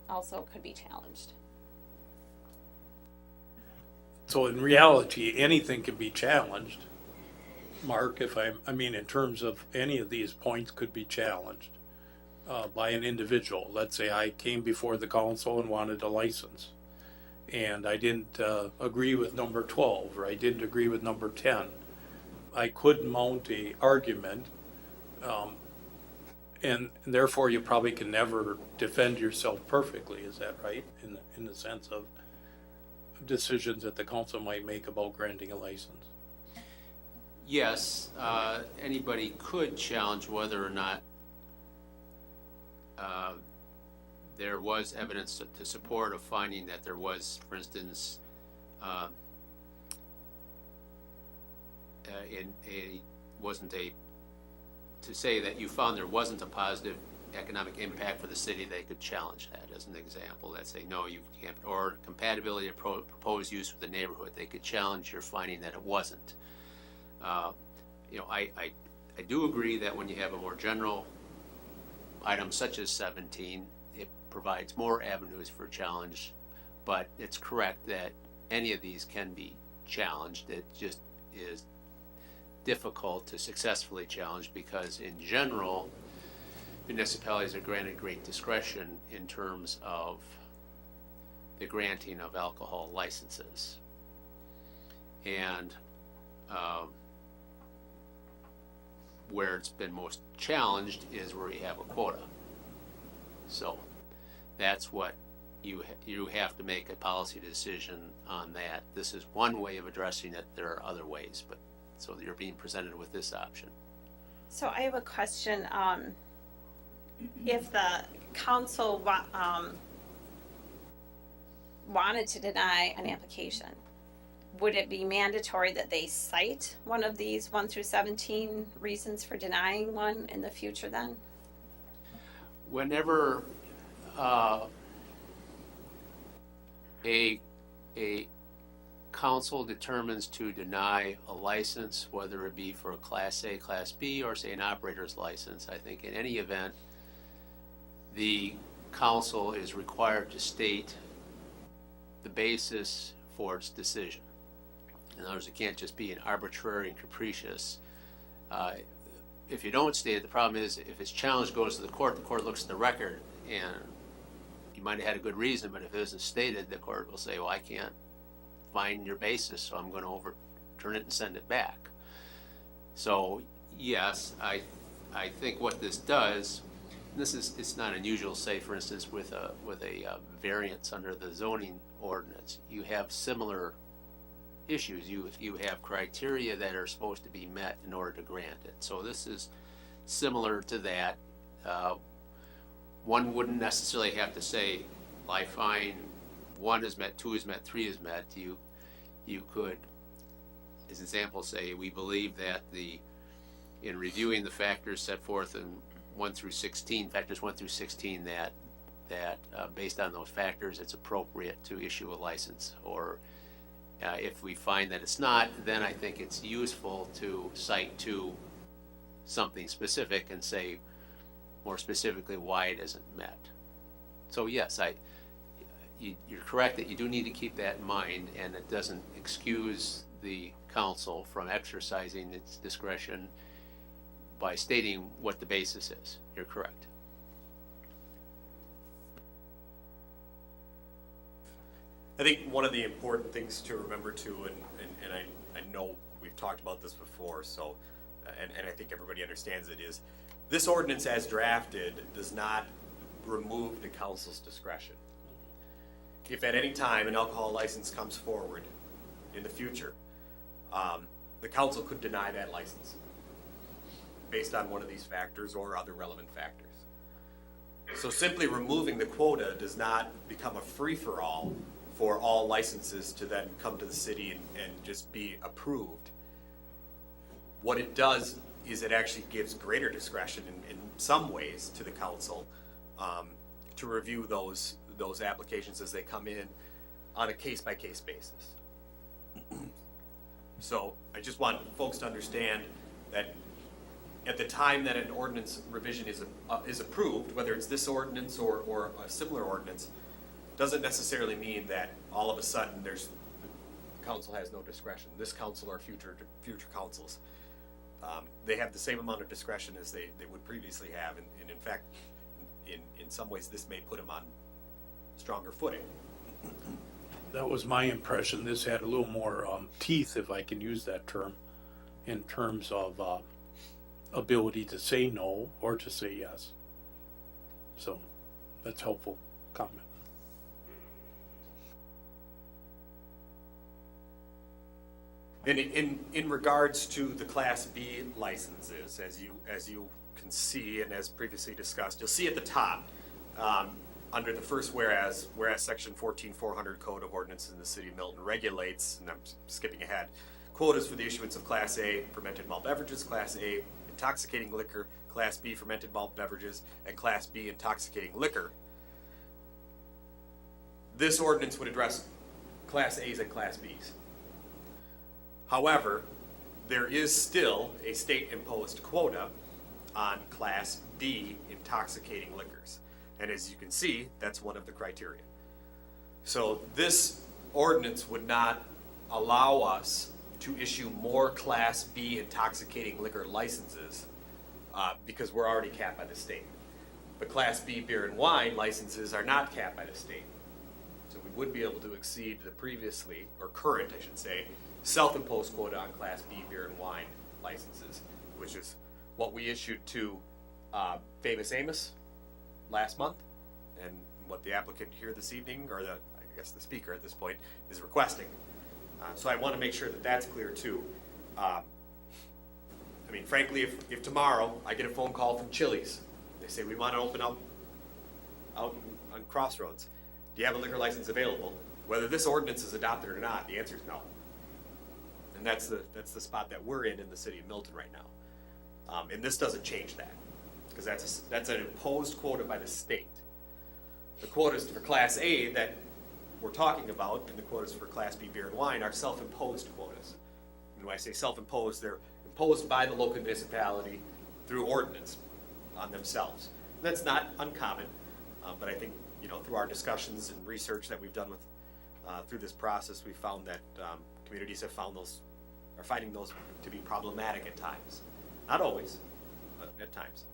also could be challenged. So in reality, anything can be challenged. Mark, in terms of any of these points could be challenged by an individual. Let's say I came before the council and wanted a license, and I didn't agree with number 12, or I didn't agree with number 10. I could mount a argument, and therefore you probably can never defend yourself perfectly. Is that right? In the sense of decisions that the council might make about granting a license. Yes, anybody could challenge whether or not there was evidence to support a finding that there was, for instance, to say that you found there wasn't a positive economic impact for the city, they could challenge that as an example. That say, no, you can't, or compatibility of proposed use with the neighborhood, they could challenge your finding that it wasn't. I do agree that when you have a more general item such as 17, it provides more avenues for challenge, but it's correct that any of these can be challenged. It just is difficult to successfully challenge because in general, municipalities are granted great discretion in terms of the granting of alcohol licenses. And where it's been most challenged is where you have a quota. So that's what you have to make a policy decision on that. This is one way of addressing it. There are other ways, but so you're being presented with this option. So I have a question. If the council wanted to deny an application, would it be mandatory that they cite one of these 1 through 17 reasons for denying one in the future then? Whenever a council determines to deny a license, whether it be for a Class A, Class B, or say an operator's license, I think in any event, the council is required to state the basis for its decision. In other words, it can't just be an arbitrary and capricious. If you don't state it, the problem is if it's challenged, goes to the court looks at the record, and you might have had a good reason, but if it isn't stated, the court will say, well, I can't find your basis, so I'm going to overturn it and send it back. So yes, I think what this does, it's not unusual, say for instance with a variance under the zoning ordinance, you have similar issues. You have criteria that are supposed to be met in order to grant it. So this is similar to that. One wouldn't necessarily have to say, well, I find 1 is met, 2 is met, 3 is met. You could, as an example, say we believe that in reviewing the factors set forth in 1 through 16, factors 1 through 16, that based on those factors, it's appropriate to issue a license. Or if we find that it's not, then I think it's useful to cite to something specific and say more specifically why it isn't met. So yes, you're correct that you do need to keep that in mind, and it doesn't excuse the council from exercising its discretion by stating what the basis is. You're correct. I think one of the important things to remember too, and I know we've talked about this before, so, and I think everybody understands it, is this ordinance as drafted does not remove the council's discretion. If at any time an alcohol license comes forward in the future, the council could deny that license based on one of these factors or other relevant factors. So simply removing the quota does not become a free-for-all for all licenses to then come to the city and just be approved. What it does is it actually gives greater discretion in some ways to the council to review those applications as they come in on a case-by-case basis. So I just want folks to understand that at the time that an ordinance revision is approved, whether it's this ordinance or a similar ordinance, doesn't necessarily mean that all of a sudden the council has no discretion. This council or future councils, they have the same amount of discretion as they would previously have, and in fact, in some ways, this may put them on stronger footing. That was my impression. This had a little more teeth, if I can use that term, in terms of ability to say no or to say yes. So that's helpful comment. And in regards to the Class B licenses, as you can see and as previously discussed, you'll see at the top under the first whereas section 14400 Code of Ordinances in the City of Milton regulates, and I'm skipping ahead, quotas for the issuance of Class A fermented malt beverages, Class A intoxicating liquor, Class B fermented malt beverages, and Class B intoxicating liquor. This ordinance would address Class A's and Class B's. However, there is still a state-imposed quota on Class B intoxicating liquors. And as you can see, that's one of the criteria. So this ordinance would not allow us to issue more Class B intoxicating liquor licenses because we're already capped by the state. But Class B beer and wine licenses are not capped by the state. So we would be able to exceed the previously, or current, I should say, self-imposed quota on Class B beer and wine licenses, which is what we issued to Famous Amos last month, and what the applicant here this evening, or I guess the speaker at this point, is requesting. So I want to make sure that that's clear too. I mean, frankly, if tomorrow I get a phone call from Chili's, they say we want to open up out on Crossroads, do you have a liquor license available? Whether this ordinance is adopted or not, the answer is no. And that's the spot that we're in the city of Milton right now. And this doesn't change that, because that's an imposed quota by the state. The quotas for Class A that we're talking about, and the quotas for Class B beer and wine, are self-imposed quotas. And when I say self-imposed, they're imposed by the local municipality through ordinance on themselves. And that's not uncommon, but I think, through our discussions and research that we've done with through this process, we found that communities are finding those to be problematic at times. Not always, but at times.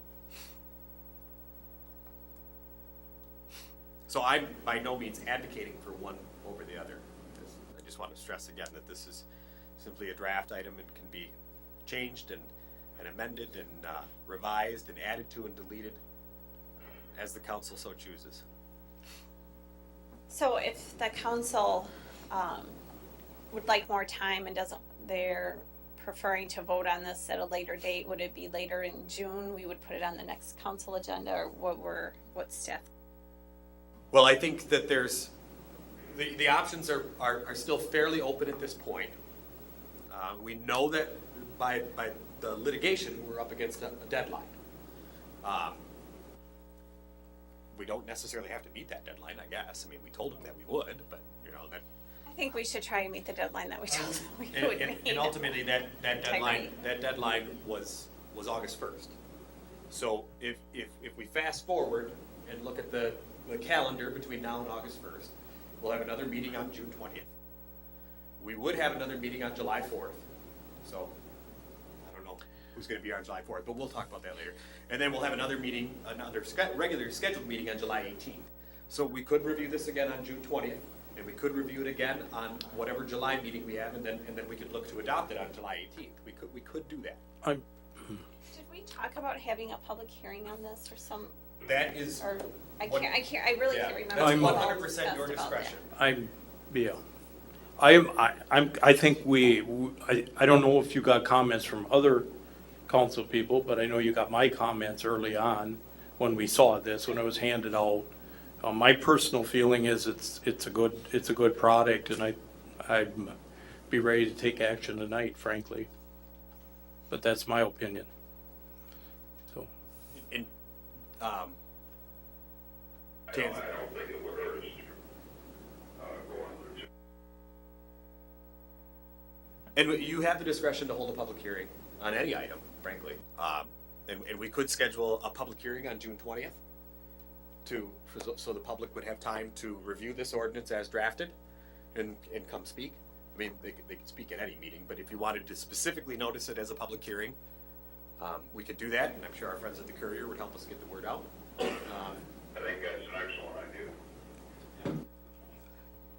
So I'm by no means advocating for one over the other. I just want to stress again that this is simply a draft item and can be changed and amended and revised and added to and deleted as the council so chooses. So if the council would like more time and they're preferring to vote on this at a later date, would it be later in June? We would put it on the next council agenda, or what staff? Well, I think that there's, the options are still fairly open at this point. We know that by the litigation, we're up against a deadline. We don't necessarily have to meet that deadline, I guess. I mean, we told them that we would, but that. I think we should try to meet the deadline that we told them we would meet. And ultimately, that deadline was August 1st. So if we fast forward and look at the calendar between now and August 1st, we'll have another meeting on June 20th. We would have another meeting on July 4th. So I don't know who's going to be on July 4th, but we'll talk about that later. And then we'll have another meeting, regular scheduled meeting on July 18th. So we could review this again on June 20th, and we could review it again on whatever July meeting we have, and then we could look to adopt it on July 18th. We could do that. Did we talk about having a public hearing on this or some? That is. Or I really can't remember. That's what all 100% your discussed about discretion. I think I don't know if you got comments from other council people, but I know you got my comments early on when we saw this, when it was handed out. My personal feeling is it's a good product, and I'd be ready to take action tonight, frankly. But that's my opinion. So. And, I don't think it would hurt us to go on with it. And you have the discretion to hold a public hearing on any item, frankly. And we could schedule a public hearing on June 20th so the public would have time to review this ordinance as drafted and come speak. I mean, they could speak at any meeting, but if you wanted to specifically notice it as a public hearing, we could do that, and I'm sure our friends at the Courier would help us get the word out. I think that's an excellent idea.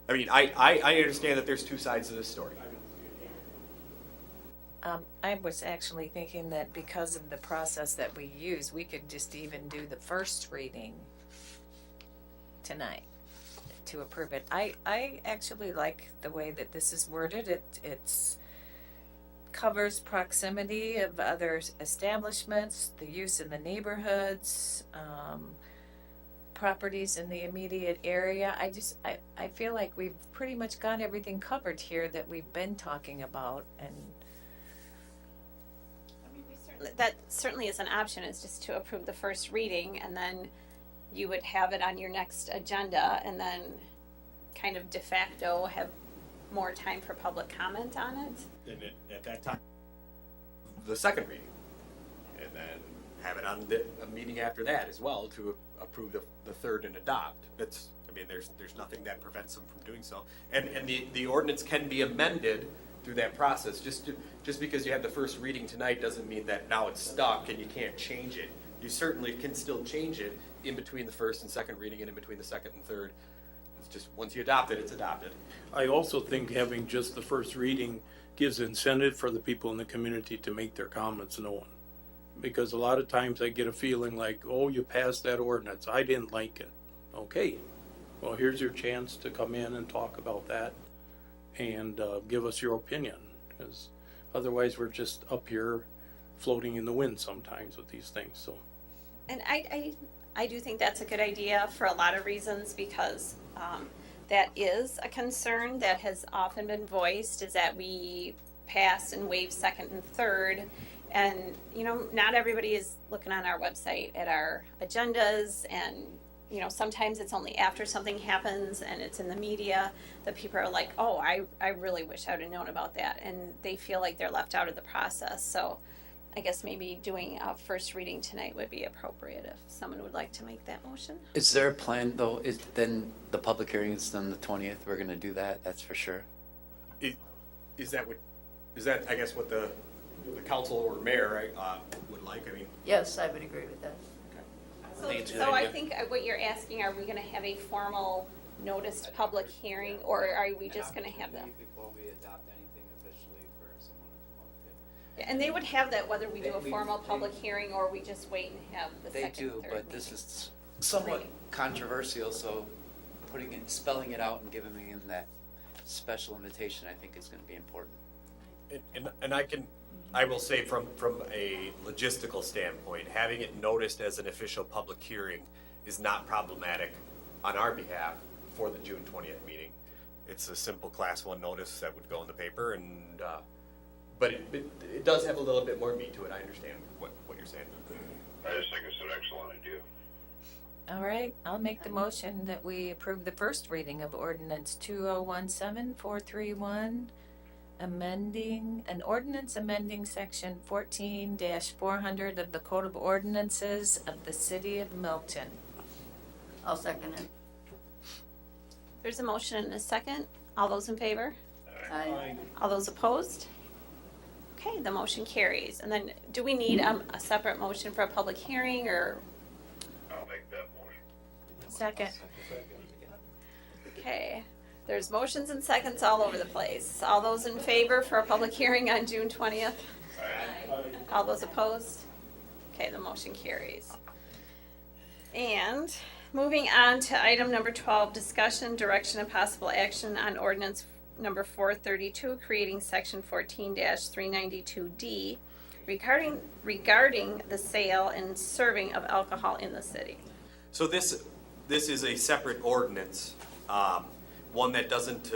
I mean, I understand that there's two sides to this story. I was actually thinking that because of the process that we use, we could just even do the first reading tonight to approve it. I actually like the way that this is worded. It's covers proximity of other establishments, the use in the neighborhoods, properties in the immediate area. I feel like we've pretty much got everything covered here that we've been talking about, and that certainly is an option, is just to approve the first reading, and then you would have it on your next agenda, and then kind of de facto have more time for public comment on it. And at that time, the second reading, and then have it on a meeting after that as well to approve the third and adopt. There's nothing that prevents them from doing so. And the ordinance can be amended through that process. Just because you have the first reading tonight doesn't mean that now it's stuck and you can't change it. You certainly can still change it in between the first and second reading and in between the second and third. It's just, once you adopt it, it's adopted. I also think having just the first reading gives incentive for the people in the community to make their comments known. Because a lot of times I get a feeling like, oh, you passed that ordinance, I didn't like it. Okay, well, here's your chance to come in and talk about that and give us your opinion. Because otherwise we're just up here floating in the wind sometimes with these things, so. And I do think that's a good idea for a lot of reasons, because that is a concern that has often been voiced, is that we pass and waive second and third. And, you know, not everybody is looking on our website at our agendas, and, you know, sometimes it's only after something happens and it's in the media that people are like, oh, I really wish I would have known about that. And they feel like they're left out of the process. So I guess maybe doing a first reading tonight would be appropriate if someone would like to make that motion. Is there a plan though? Is then the public hearing is on the 20th? We're gonna do that. That's for sure. Is that, I guess, what the council or mayor would like? I mean, Yes, I would agree with that. I think what you're asking, are we gonna have a formal noticed public hearing, or are we just gonna have them? Before we adopt anything officially for someone to come up with. And they would have that whether we do a formal public hearing or we just wait and have the They second, do, third but meeting. this is somewhat controversial, so spelling it out and giving them that special invitation, I think is gonna be important. and I will say from a logistical standpoint, having it noticed as an official public hearing is not problematic on our behalf for the June 20th meeting. It's a simple Class 1 notice that would go in the paper, and but it does have a little bit more meat to it. I understand what you're saying. I just think it's an excellent idea. All right, I'll make the motion that we approve the first reading of ordinance 2017-431, amending section 14-400 of the Code of Ordinances of the City of Milton. I'll second it. There's a motion and a second. All those in favor? Aye. All those opposed? Okay, the motion carries. And then, do we need a separate motion for a public hearing, or? I'll make that motion. Second. Okay, there's motions and seconds all over the place. All those in favor for a public hearing on June 20th? All those opposed? Okay, the motion carries. And moving on to item number 12, discussion, direction, and possible action on ordinance number 432, creating section 14-392D regarding the sale and serving of alcohol in the city. So this is a separate ordinance, one that doesn't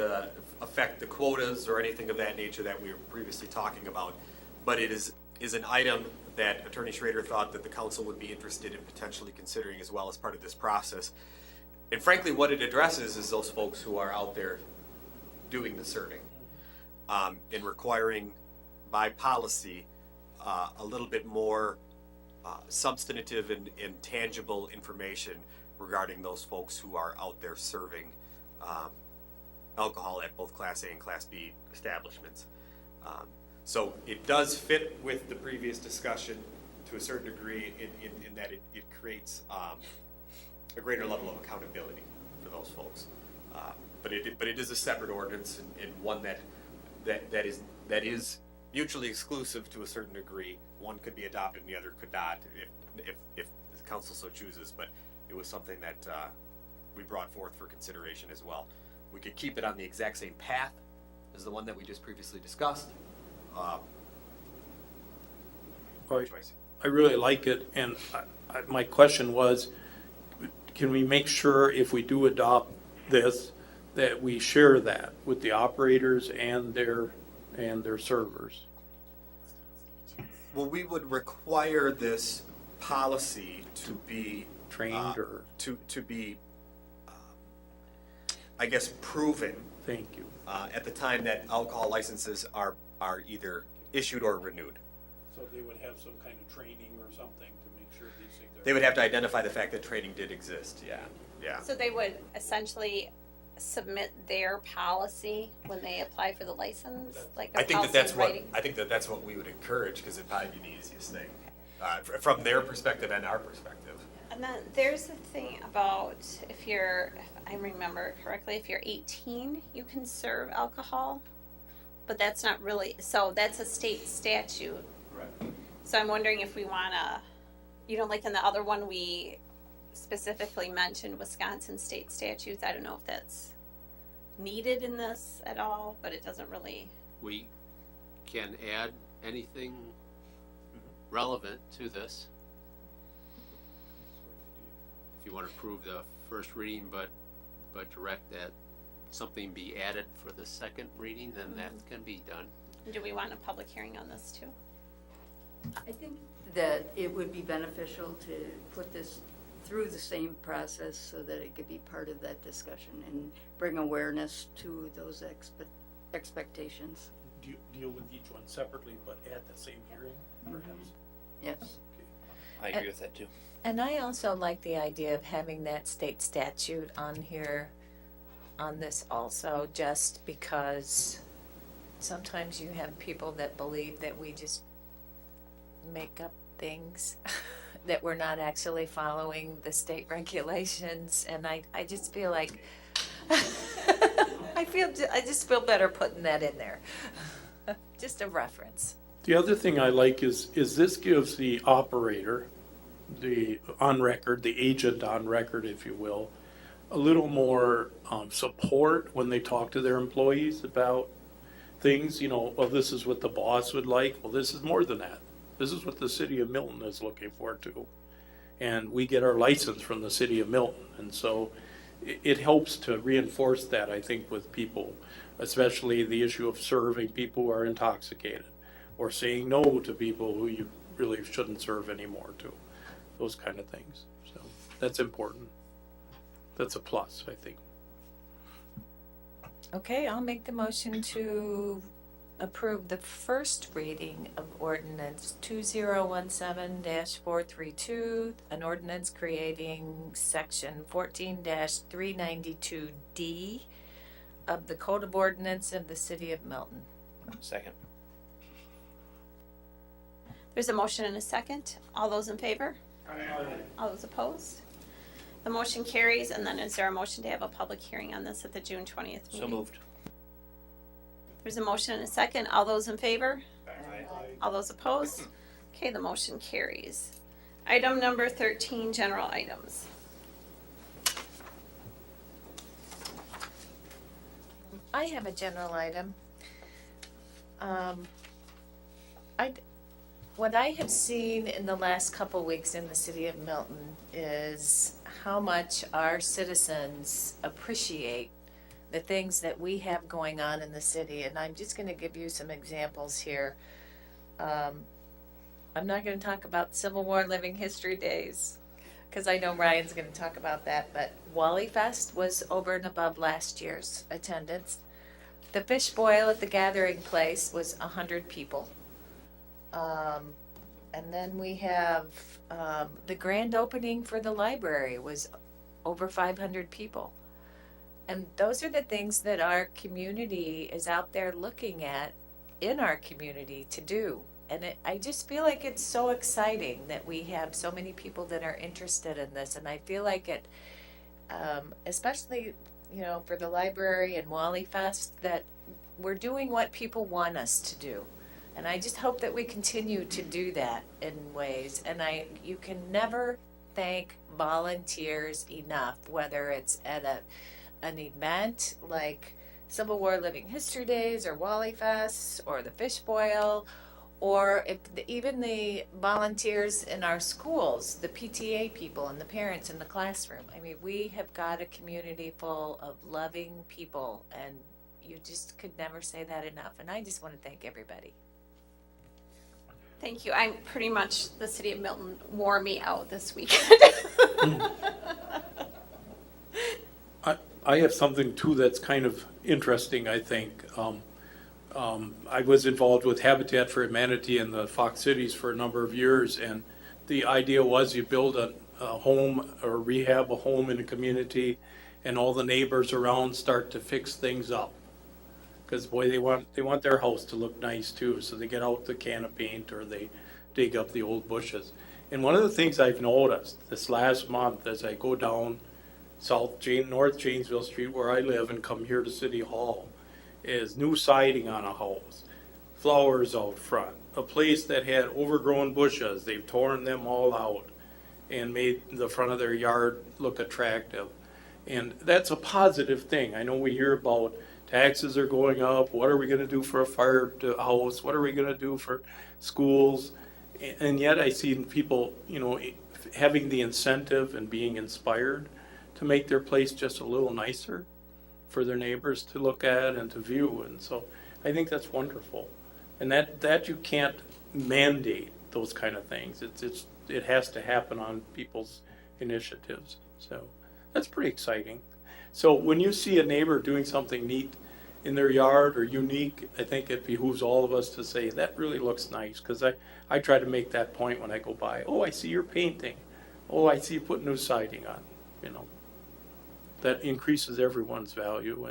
affect the quotas or anything of that nature that we were previously talking about, but it is an item that Attorney Schrader thought that the council would be interested in potentially considering as well as part of this process. And frankly, what it addresses is those folks who are out there doing the serving, and requiring by policy a little bit more substantive and tangible information regarding those folks who are out there serving alcohol at both Class A and Class B establishments. So it does fit with the previous discussion to a certain degree in that it creates a greater level of accountability for those folks. But it is a separate ordinance, and one that is mutually exclusive to a certain degree. One could be adopted and the other could not if the council so chooses, but it was something that we brought forth for consideration as well. We could keep it on the exact same path as the one that we just previously discussed. Choice. I really like it, and my question was, can we make sure if we do adopt this, that we share that with the operators and their servers? Well, we would require this policy to be Trained or? to be, I guess, proven Thank you. at the time that alcohol licenses are either issued or renewed. So they would have some kind of training or something to make sure these things are. They would have to identify the fact that training did exist. Yeah. So they would essentially submit their policy when they apply for the license, like a I think policy in writing? that's what we would encourage, because it'd probably be the easiest thing from their perspective and our perspective. And then there's the thing about if I remember correctly, if you're 18, you can serve alcohol, but that's not really, so that's a state statute. Correct. So I'm wondering if we want to, like in the other one, we specifically mentioned Wisconsin state statutes. I don't know if that's needed in this at all, but it doesn't really. We can add anything relevant to this. If you want to approve the first reading, but direct that something be added for the second reading, then that can be done. Do we want a public hearing on this too? I think that it would be beneficial to put this through the same process so that it could be part of that discussion and bring awareness to those expectations. Do you deal with each one separately, but at the same hearing, perhaps? Yes. I agree with that too. And I also like the idea of having that state statute on here, on this also, just because sometimes you have people that believe that we just make up things, that we're not actually following the state regulations, and I just feel like, I just feel better putting that in there. Just a reference. The other thing I like is this gives the operator, the on record, the agent on record, if you will, a little more support when they talk to their employees about things. Well, this is what the boss would like. Well, this is more than that. This is what the city of Milton is looking for too. And we get our license from the city of Milton. And so it helps to reinforce that, I think, with people, especially the issue of serving people who are intoxicated or saying no to people who you really shouldn't serve anymore to. Those kind of things. So that's important. That's a plus, I think. Okay, I'll make the motion to approve the first reading of ordinance 2017-432, an ordinance creating section 14-392D of the Code of Ordinance of the City of Milton. Second. There's a motion and a second. All those in favor? All those opposed? The motion carries, and then is there a motion to have a public hearing on this at the June 20th meeting? So moved. There's a motion and a second. All those in favor? Aye. All those opposed? Okay, the motion carries. Item number 13, general items. I have a general item. What I have seen in the last couple weeks in the city of Milton is how much our citizens appreciate the things that we have going on in the city. And I'm just going to give you some examples here. I'm not going to talk about Civil War Living History Days because I know Ryan's going to talk about that. But Wally Fest was over and above last year's attendance. The fish boil at the gathering place was 100 people. And then we have the grand opening for the library was over 500 people. And those are the things that our community is out there looking at in our community to do. And I just feel like it's so exciting that we have so many people that are interested in this. And I feel like it, especially, for the library and Wally Fest, that we're doing what people want us to do. And I just hope that we continue to do that in ways. And you can never thank volunteers enough, whether it's at an event like Civil War Living History Days or Wally Fest or the Fish Boil, or even the volunteers in our schools, the PTA people and the parents in the classroom. I mean, we have got a community full of loving people, and you just could never say that enough. And I just want to thank everybody. Thank you. I'm pretty much, the city of Milton wore me out this weekend. I have something too that's kind of interesting, I think. I was involved with Habitat for Humanity in the Fox Cities for a number of years, and the idea was you build a home or rehab a home in a community, and all the neighbors around start to fix things up. Because boy, they want their house to look nice too, so they get out the can of paint or they dig up the old bushes. And one of the things I've noticed this last month as I go down North Janesville Street where I live and come here to City Hall is new siding on a house, flowers out front, a place that had overgrown bushes, they've torn them all out and made the front of their yard look attractive. And that's a positive thing. I know we hear about taxes are going up, what are we gonna do for a fire house, what are we gonna do for schools? And yet I see people, having the incentive and being inspired to make their place just a little nicer for their neighbors to look at and to view. And so I think that's wonderful. And that you can't mandate those kind of things. It has to happen on people's initiatives. So that's pretty exciting. So when you see a neighbor doing something neat in their yard or unique, I think it behooves all of us to say, that really looks nice. Because I try to make that point when I go by. Oh, I see you're painting. Oh, I see you put new siding on, That increases everyone's value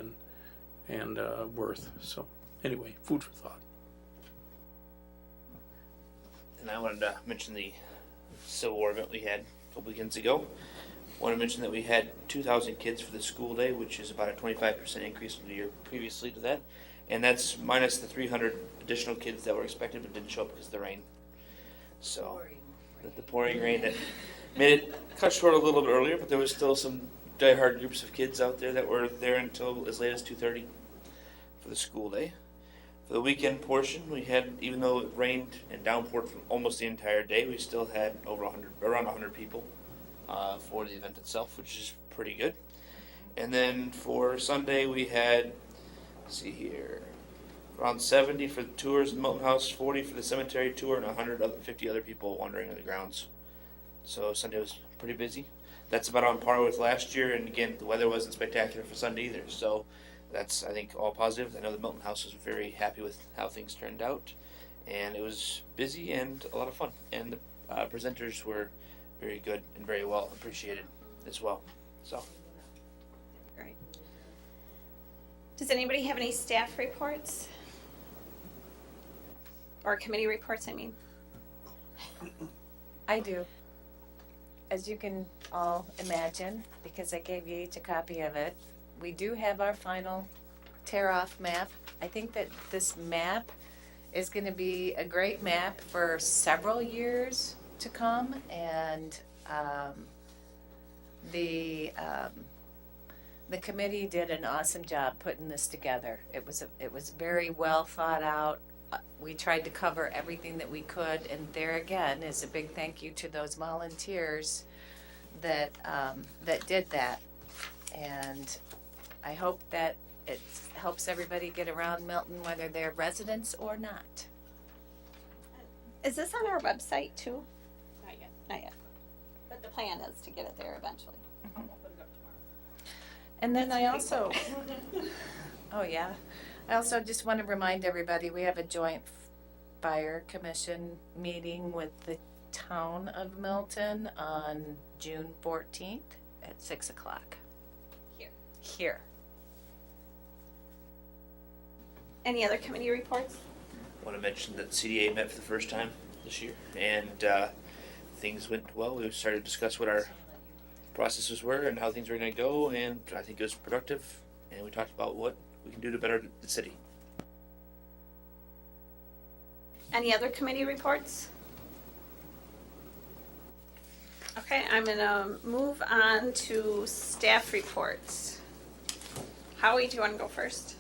and worth. So anyway, food for thought. And I wanted to mention the Civil War event we had a couple weekends ago. I want to mention that we had 2,000 kids for the school day, which is about a 25% increase from the year previously to that. And that's minus the 300 additional kids that were expected but didn't show up because of the rain. So the pouring rain that made it cut short a little bit earlier, but there was still some diehard groups of kids out there that were there until as late as 2:30 for the school day. For the weekend portion, we had, even though it rained and downpoured for almost the entire day, we still had around 100 people for the event itself, which is pretty good. And then for Sunday, we had, let's see here, around 70 for the tours in Milton House, 40 for the cemetery tour, and 150 other people wandering on the grounds. So Sunday was pretty busy. That's about on par with last year, and again, the weather wasn't spectacular for Sunday either. So that's, I think, all positive. I know the Milton House was very happy with how things turned out, and it was busy and a lot of fun. And the presenters were very good and very well appreciated as well. So. Great. Does anybody have any staff reports? Or committee reports, I mean? I do. As you can all imagine, because I gave you each a copy of it, we do have our final tear-off map. I think that this map is going to be a great map for several years to come, and the committee did an awesome job putting this together. It was very well thought out. We tried to cover everything that we could, and there again is a big thank you to those volunteers that did that. And I hope that it helps everybody get around Milton, whether they're residents or not. Is this on our website too? Not yet. Not yet. But the plan is to get it there eventually. We'll put it up tomorrow. And then I also, oh yeah, I also just want to remind everybody, we have a joint fire commission meeting with the town of Milton on June 14th at 6 o'clock. Here. Any other committee reports? I want to mention that CDA met for the first time this year, and things went well. We started to discuss what our processes were and how things were going to go, and I think it was productive, and we talked about what we can do to better the city. Any other committee reports? Okay, I'm gonna move on to staff reports. Howie, do you want to go first?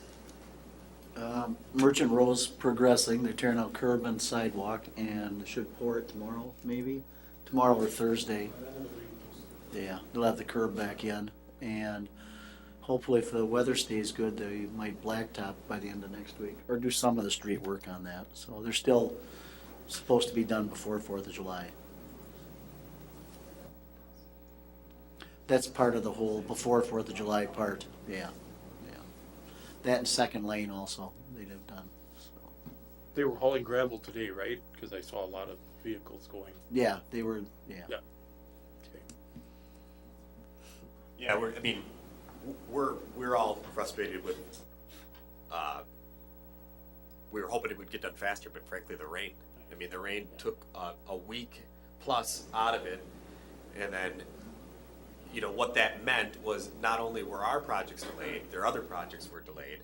Merchant Row's progressing. They're tearing out curb and sidewalk and should pour it tomorrow, maybe. Tomorrow or Thursday. Yeah, they'll have the curb back in. And hopefully if the weather stays good, they might blacktop by the end of next week. Or do some of the street work on that. So they're still supposed to be done before 4th of July. That's part of the whole before 4th of July part, yeah. That and second lane also, they'd have done, so. They were hauling gravel today, right? Because I saw a lot of vehicles going. Yeah, they were, yeah. Yeah. Okay. Yeah, we're all frustrated with, we were hoping it would get done faster, but frankly, the rain. I mean, the rain took a week plus out of it. And then, what that meant was not only were our projects delayed, their other projects were delayed.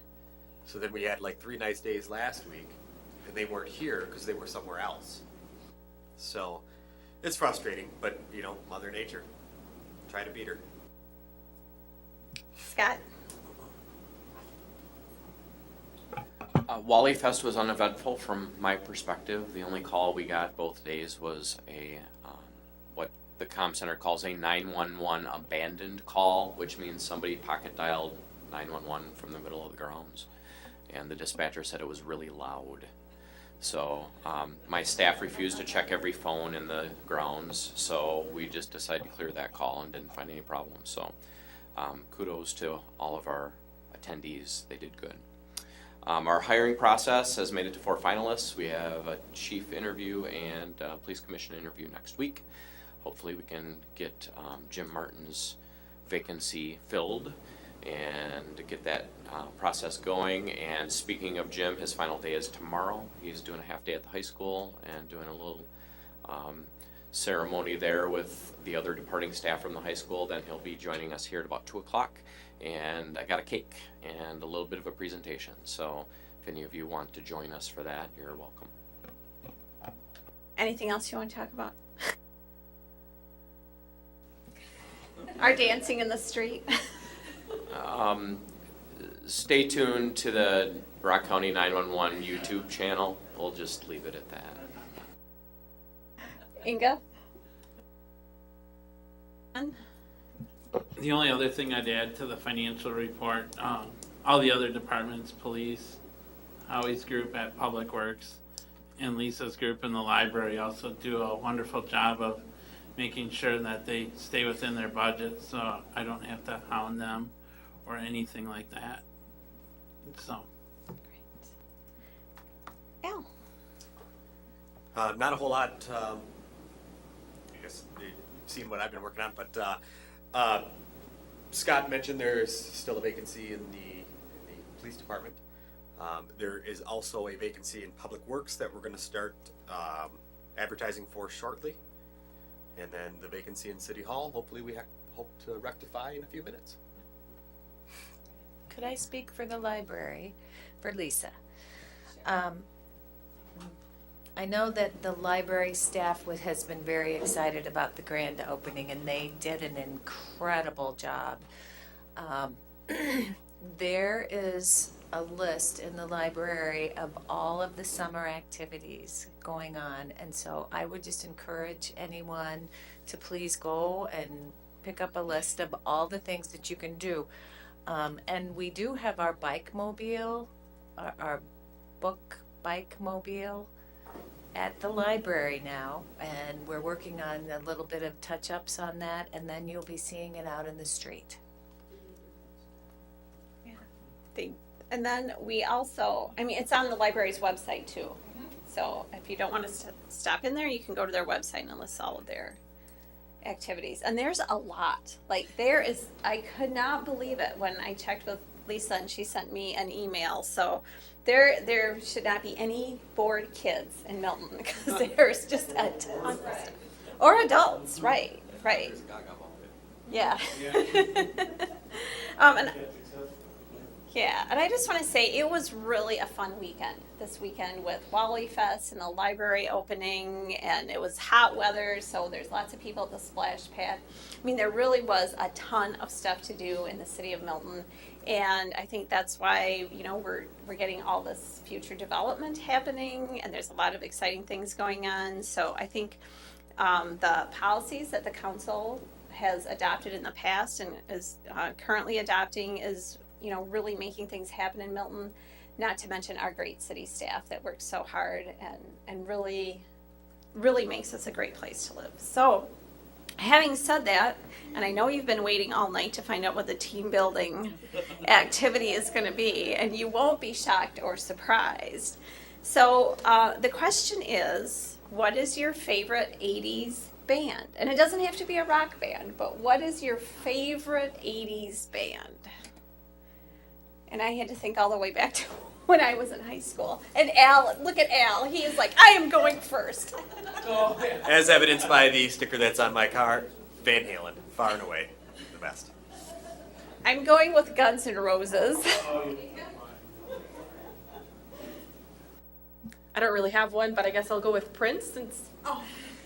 So then we had like 3 nice days last week, and they weren't here because they were somewhere else. So it's frustrating, but Mother Nature, try to beat her. Scott? Wally Fest was uneventful from my perspective. The only call we got both days was what the comm center calls a 911 abandoned call, which means somebody pocket dialed 911 from the middle of the grounds. And the dispatcher said it was really loud. So my staff refused to check every phone in the grounds, so we just decided to clear that call and didn't find any problems. So kudos to all of our attendees. They did good. Our hiring process has made it to 4 finalists. We have a chief interview and a police commission interview next week. Hopefully we can get Jim Martin's vacancy filled and get that process going. And speaking of Jim, his final day is tomorrow. He's doing a half day at the high school and doing a little ceremony there with the other departing staff from the high school. Then he'll be joining us here at about 2 o'clock. And I got a cake and a little bit of a presentation. So if any of you want to join us for that, you're welcome. Anything else you want to talk about? Our dancing in the street. Stay tuned to the Rock County 911 YouTube channel. We'll just leave it at that. Inga? The only other thing I'd add to the financial report, all the other departments, police, Howie's group at Public Works, and Lisa's group in the library also do a wonderful job of making sure that they stay within their budget, so I don't have to hound them or anything like that. So. Al? Not a whole lot. I guess you've seen what I've been working on, but Scott mentioned there's still a vacancy in the police department. There is also a vacancy in Public Works that we're going to start advertising for shortly. And then the vacancy in City Hall, hopefully we hope to rectify in a few minutes. Could I speak for the library, for Lisa? I know that the library staff has been very excited about the grand opening, and they did an incredible job. There is a list in the library of all of the summer activities going on, and so I would just encourage anyone to please go and pick up a list of all the things that you can do. And we do have our bike mobile, our book bike mobile at the library now, and we're working on a little bit of touch-ups on that, and then you'll be seeing it out in the street. Yeah. And then we also, it's on the library's website too. So if you don't want to stop in there, you can go to their website and it lists all of their activities. And there's a lot. I could not believe it when I checked with Lisa and she sent me an email. So there should not be any bored kids in Milton because there's just a ton of stuff. Or adults, right. Yeah. And I just want to say it was really a fun weekend this weekend with Wally Fest and the library opening, and it was hot weather, so there's lots of people at the splash pad. There really was a ton of stuff to do in the city of Milton, and I think that's why we're getting all this future development happening, and there's a lot of exciting things going on. So I think the policies that the council has adopted in the past and is currently adopting is really making things happen in Milton, not to mention our great city staff that works so hard and really, really makes us a great place to live. So having said that, and I know you've been waiting all night to find out what the team building activity is going to be, and you won't be shocked or surprised. So the question is, what is your favorite 80s band? And it doesn't have to be a rock band, but what is your favorite 80s band? And I had to think all the way back to when I was in high school. And Al, look at Al. He is like, I am going first. As evidenced by the sticker that's on my car, Van Halen, far and away the best. I'm going with Guns N' Roses. I don't really have one, but I guess I'll go with Prince since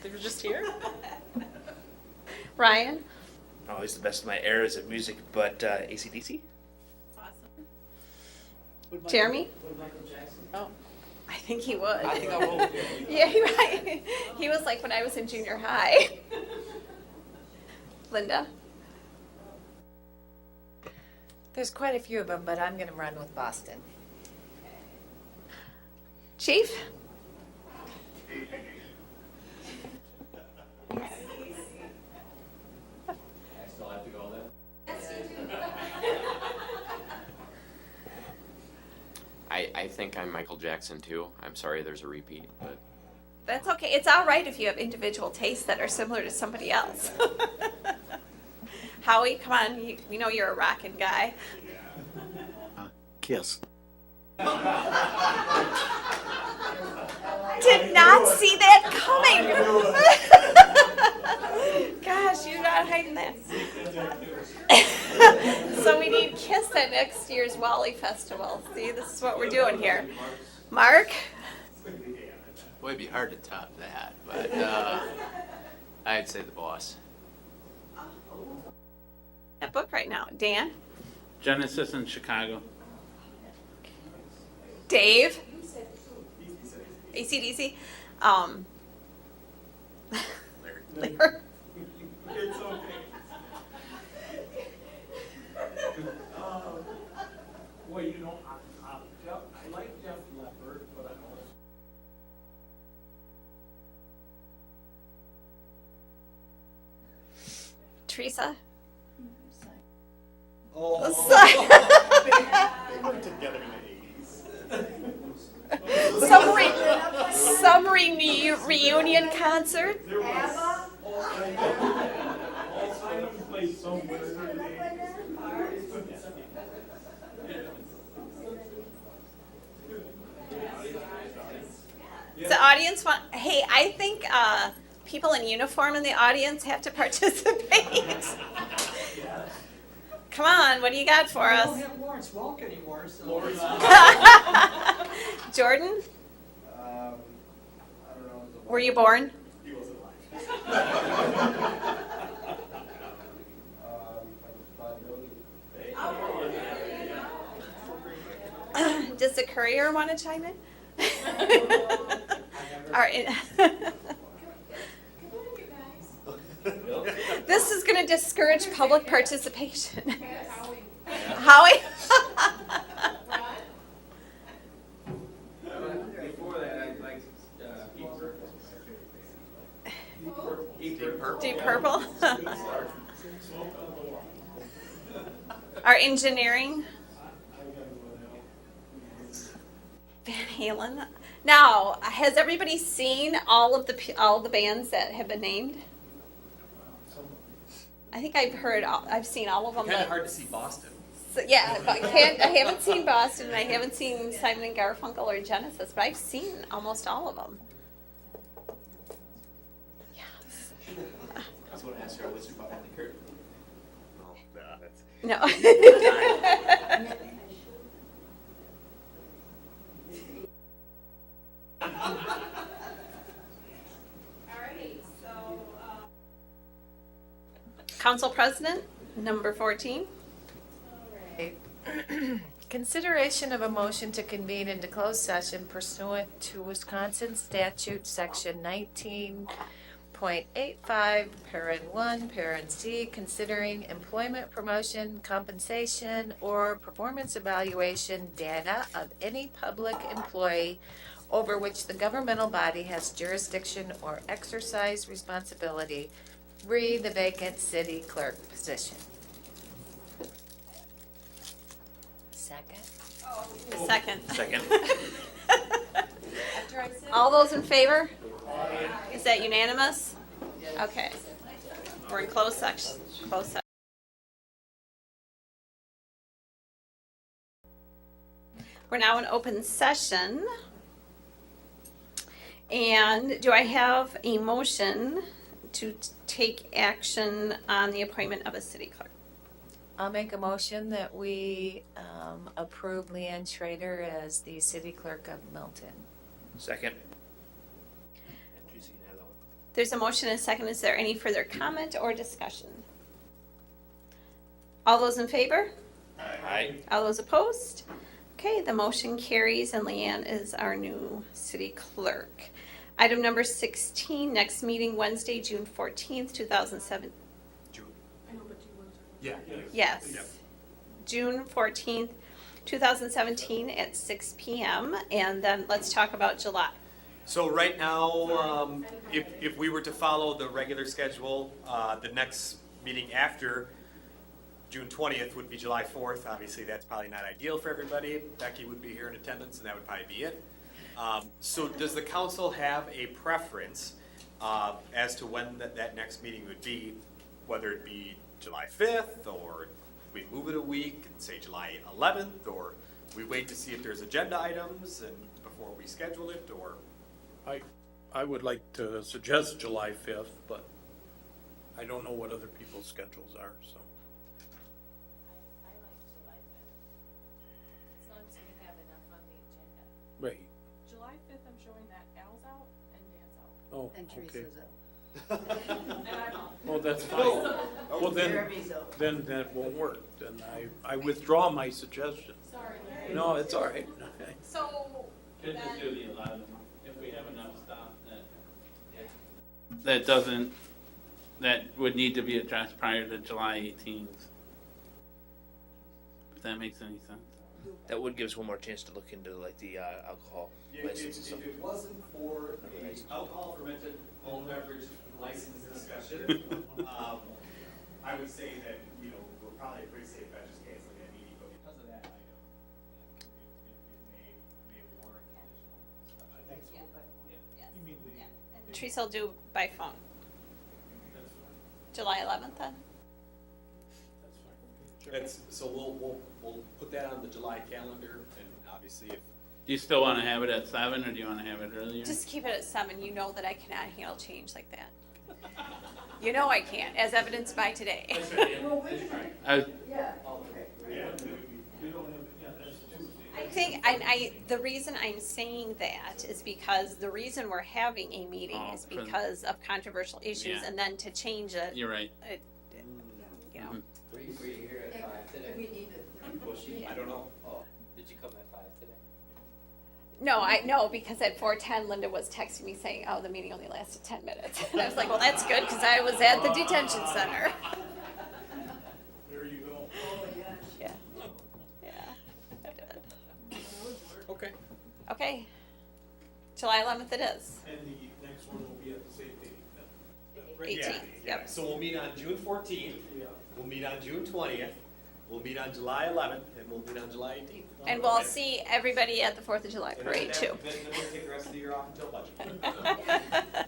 they were just here. Ryan? Always the best of my eras of music, but AC/DC. Jeremy? Oh. I think he would. I think I will. Yeah, he was like when I was in junior high. Linda? There's quite a few of them, but I'm going to run with Boston. Chief? I still have to go then? I think I'm Michael Jackson too. I'm sorry there's a repeat, but That's okay. It's all right if you have individual tastes that are similar to somebody else. Howie, come on. We know you're a rockin' guy. Kiss. Did not see that coming. Gosh, you're not hiding that. So we need Kiss at next year's Wally Festival. See, this is what we're doing here. Mark? Boy, it'd be hard to top that, but I'd say the boss. That book right now. Dan? Genesis in Chicago. Dave? AC/DC? Larry. It's okay. Well, you know, I like Def Leppard, but I also. Teresa? Oh. They were together in the 80s. Some reunion concert? There was. All Simon played somewhere in the 80s. Does the audience want, hey, I think people in uniform in the audience have to participate. Come on, what do you got for We us? don't have Lawrence Welk anymore, so. Jordan, I don't know. were you born? He wasn't alive. Does the courier want to chime in? All right. This is going to discourage public participation. Howie? Before that, I liked Deep Purple. Deep Purple? Our engineering? Van Halen. Now, has everybody seen all the bands that have been named? I think I've seen all of them. Kind of hard to see Boston. So, yeah, but I haven't seen Boston, and I haven't seen Simon and Garfunkel or Genesis, but I've seen almost all of them. Yes. I was going to ask her, what's your behind the curtain? Oh, no, that's... No. Council President, number 14. Consideration of a motion to convene into closed session pursuant to Wisconsin statute section 19.85, parent 1, parent C, considering employment, promotion, compensation, or performance evaluation data of any public employee over which the governmental body has jurisdiction or exercise responsibility, re the vacant city clerk position. Second. Second. Second. All those in favor? Is that unanimous? Okay. We're in closed section. We're now in open session. And do I have a motion to take action on the appointment of a city clerk? I'll make a motion that we approve Leanne Schrader as the city clerk of Milton. Second. Teresa, you can have that one. There's a motion and a second. Is there any further comment or discussion? All those in favor? Aye. All those opposed? Okay, the motion carries and Leanne is our new city clerk. Item number 16, next meeting Wednesday, June 14th, 2007. Yeah. Yes. Yep. June 14th, 2017 at 6 p.m. And then let's talk about July. So right now, if we were to follow the regular schedule, the next meeting after June 20th would be July 4th. Obviously, that's probably not ideal for everybody. Becky would be here in attendance, and that would probably be it. So does the council have a preference as to when that next meeting would be, whether it be July 5th, or we move it a week and say July 11th, or we wait to see if there's agenda items and before we schedule it, or? I would like to suggest July 5th, but I don't know what other people's schedules are, so. I like July 5th. As long as we have enough on the agenda. Right. July 5th, I'm showing that Al's out and Dan's out. Oh, And okay. Teresa's out. And I'm out. Well, that's fine. Well, Jeremy's out. then that won't work. Then I withdraw my suggestion. Sorry. No, it's all right. So Could just do the 11th, if we have enough stuff that doesn't, that would need to be addressed prior to July 18th. If that makes any sense. That would give us one more chance to look into like the alcohol license and stuff. If it wasn't for the alcohol fermented malt beverage license discussion, I would say that, we're probably a pretty safe bet just canceling that meeting, but because of that item, it may warrant additional discussion. I think so. and Teresa will do by phone. July 11th then? So we'll put that on the July calendar, and obviously if. Do you still want to have it at 7, or do you want to have it earlier? Just keep it at 7. You know that I cannot handle change like that. You know I can't, as evidenced by today. I- I think, the reason I'm saying that is because the reason we're having a meeting Oh, is for- because of controversial issues, Yeah. and then to change it, You're right. you know. Mhm. Were you here at 5 today? We need to. I don't know. Oh, did you come at 5 today? No, I know, because at 4:10, Linda was texting me saying, oh, the meeting only lasted 10 minutes. And I was like, well, that's good, because I was at the detention center. There you go. Yeah. Yeah. I did. Okay. Okay. July 11th it is. And the next one will be at the same date. 18th, yep. So we'll meet on June 14th, Yeah. we'll meet on June 20th, we'll meet on July 11th, and we'll meet on July 18th. And we'll see everybody at the 4th of July And parade, then too. we'll take the rest of the year off until budget,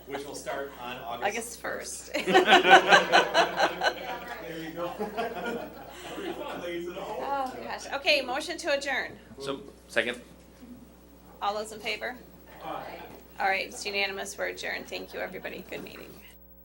which will start on August 1st. There you go. Oh, gosh. Okay, motion to adjourn. So, second. All those in favor? All right, it's unanimous. We're adjourned. Thank you, everybody. Good meeting.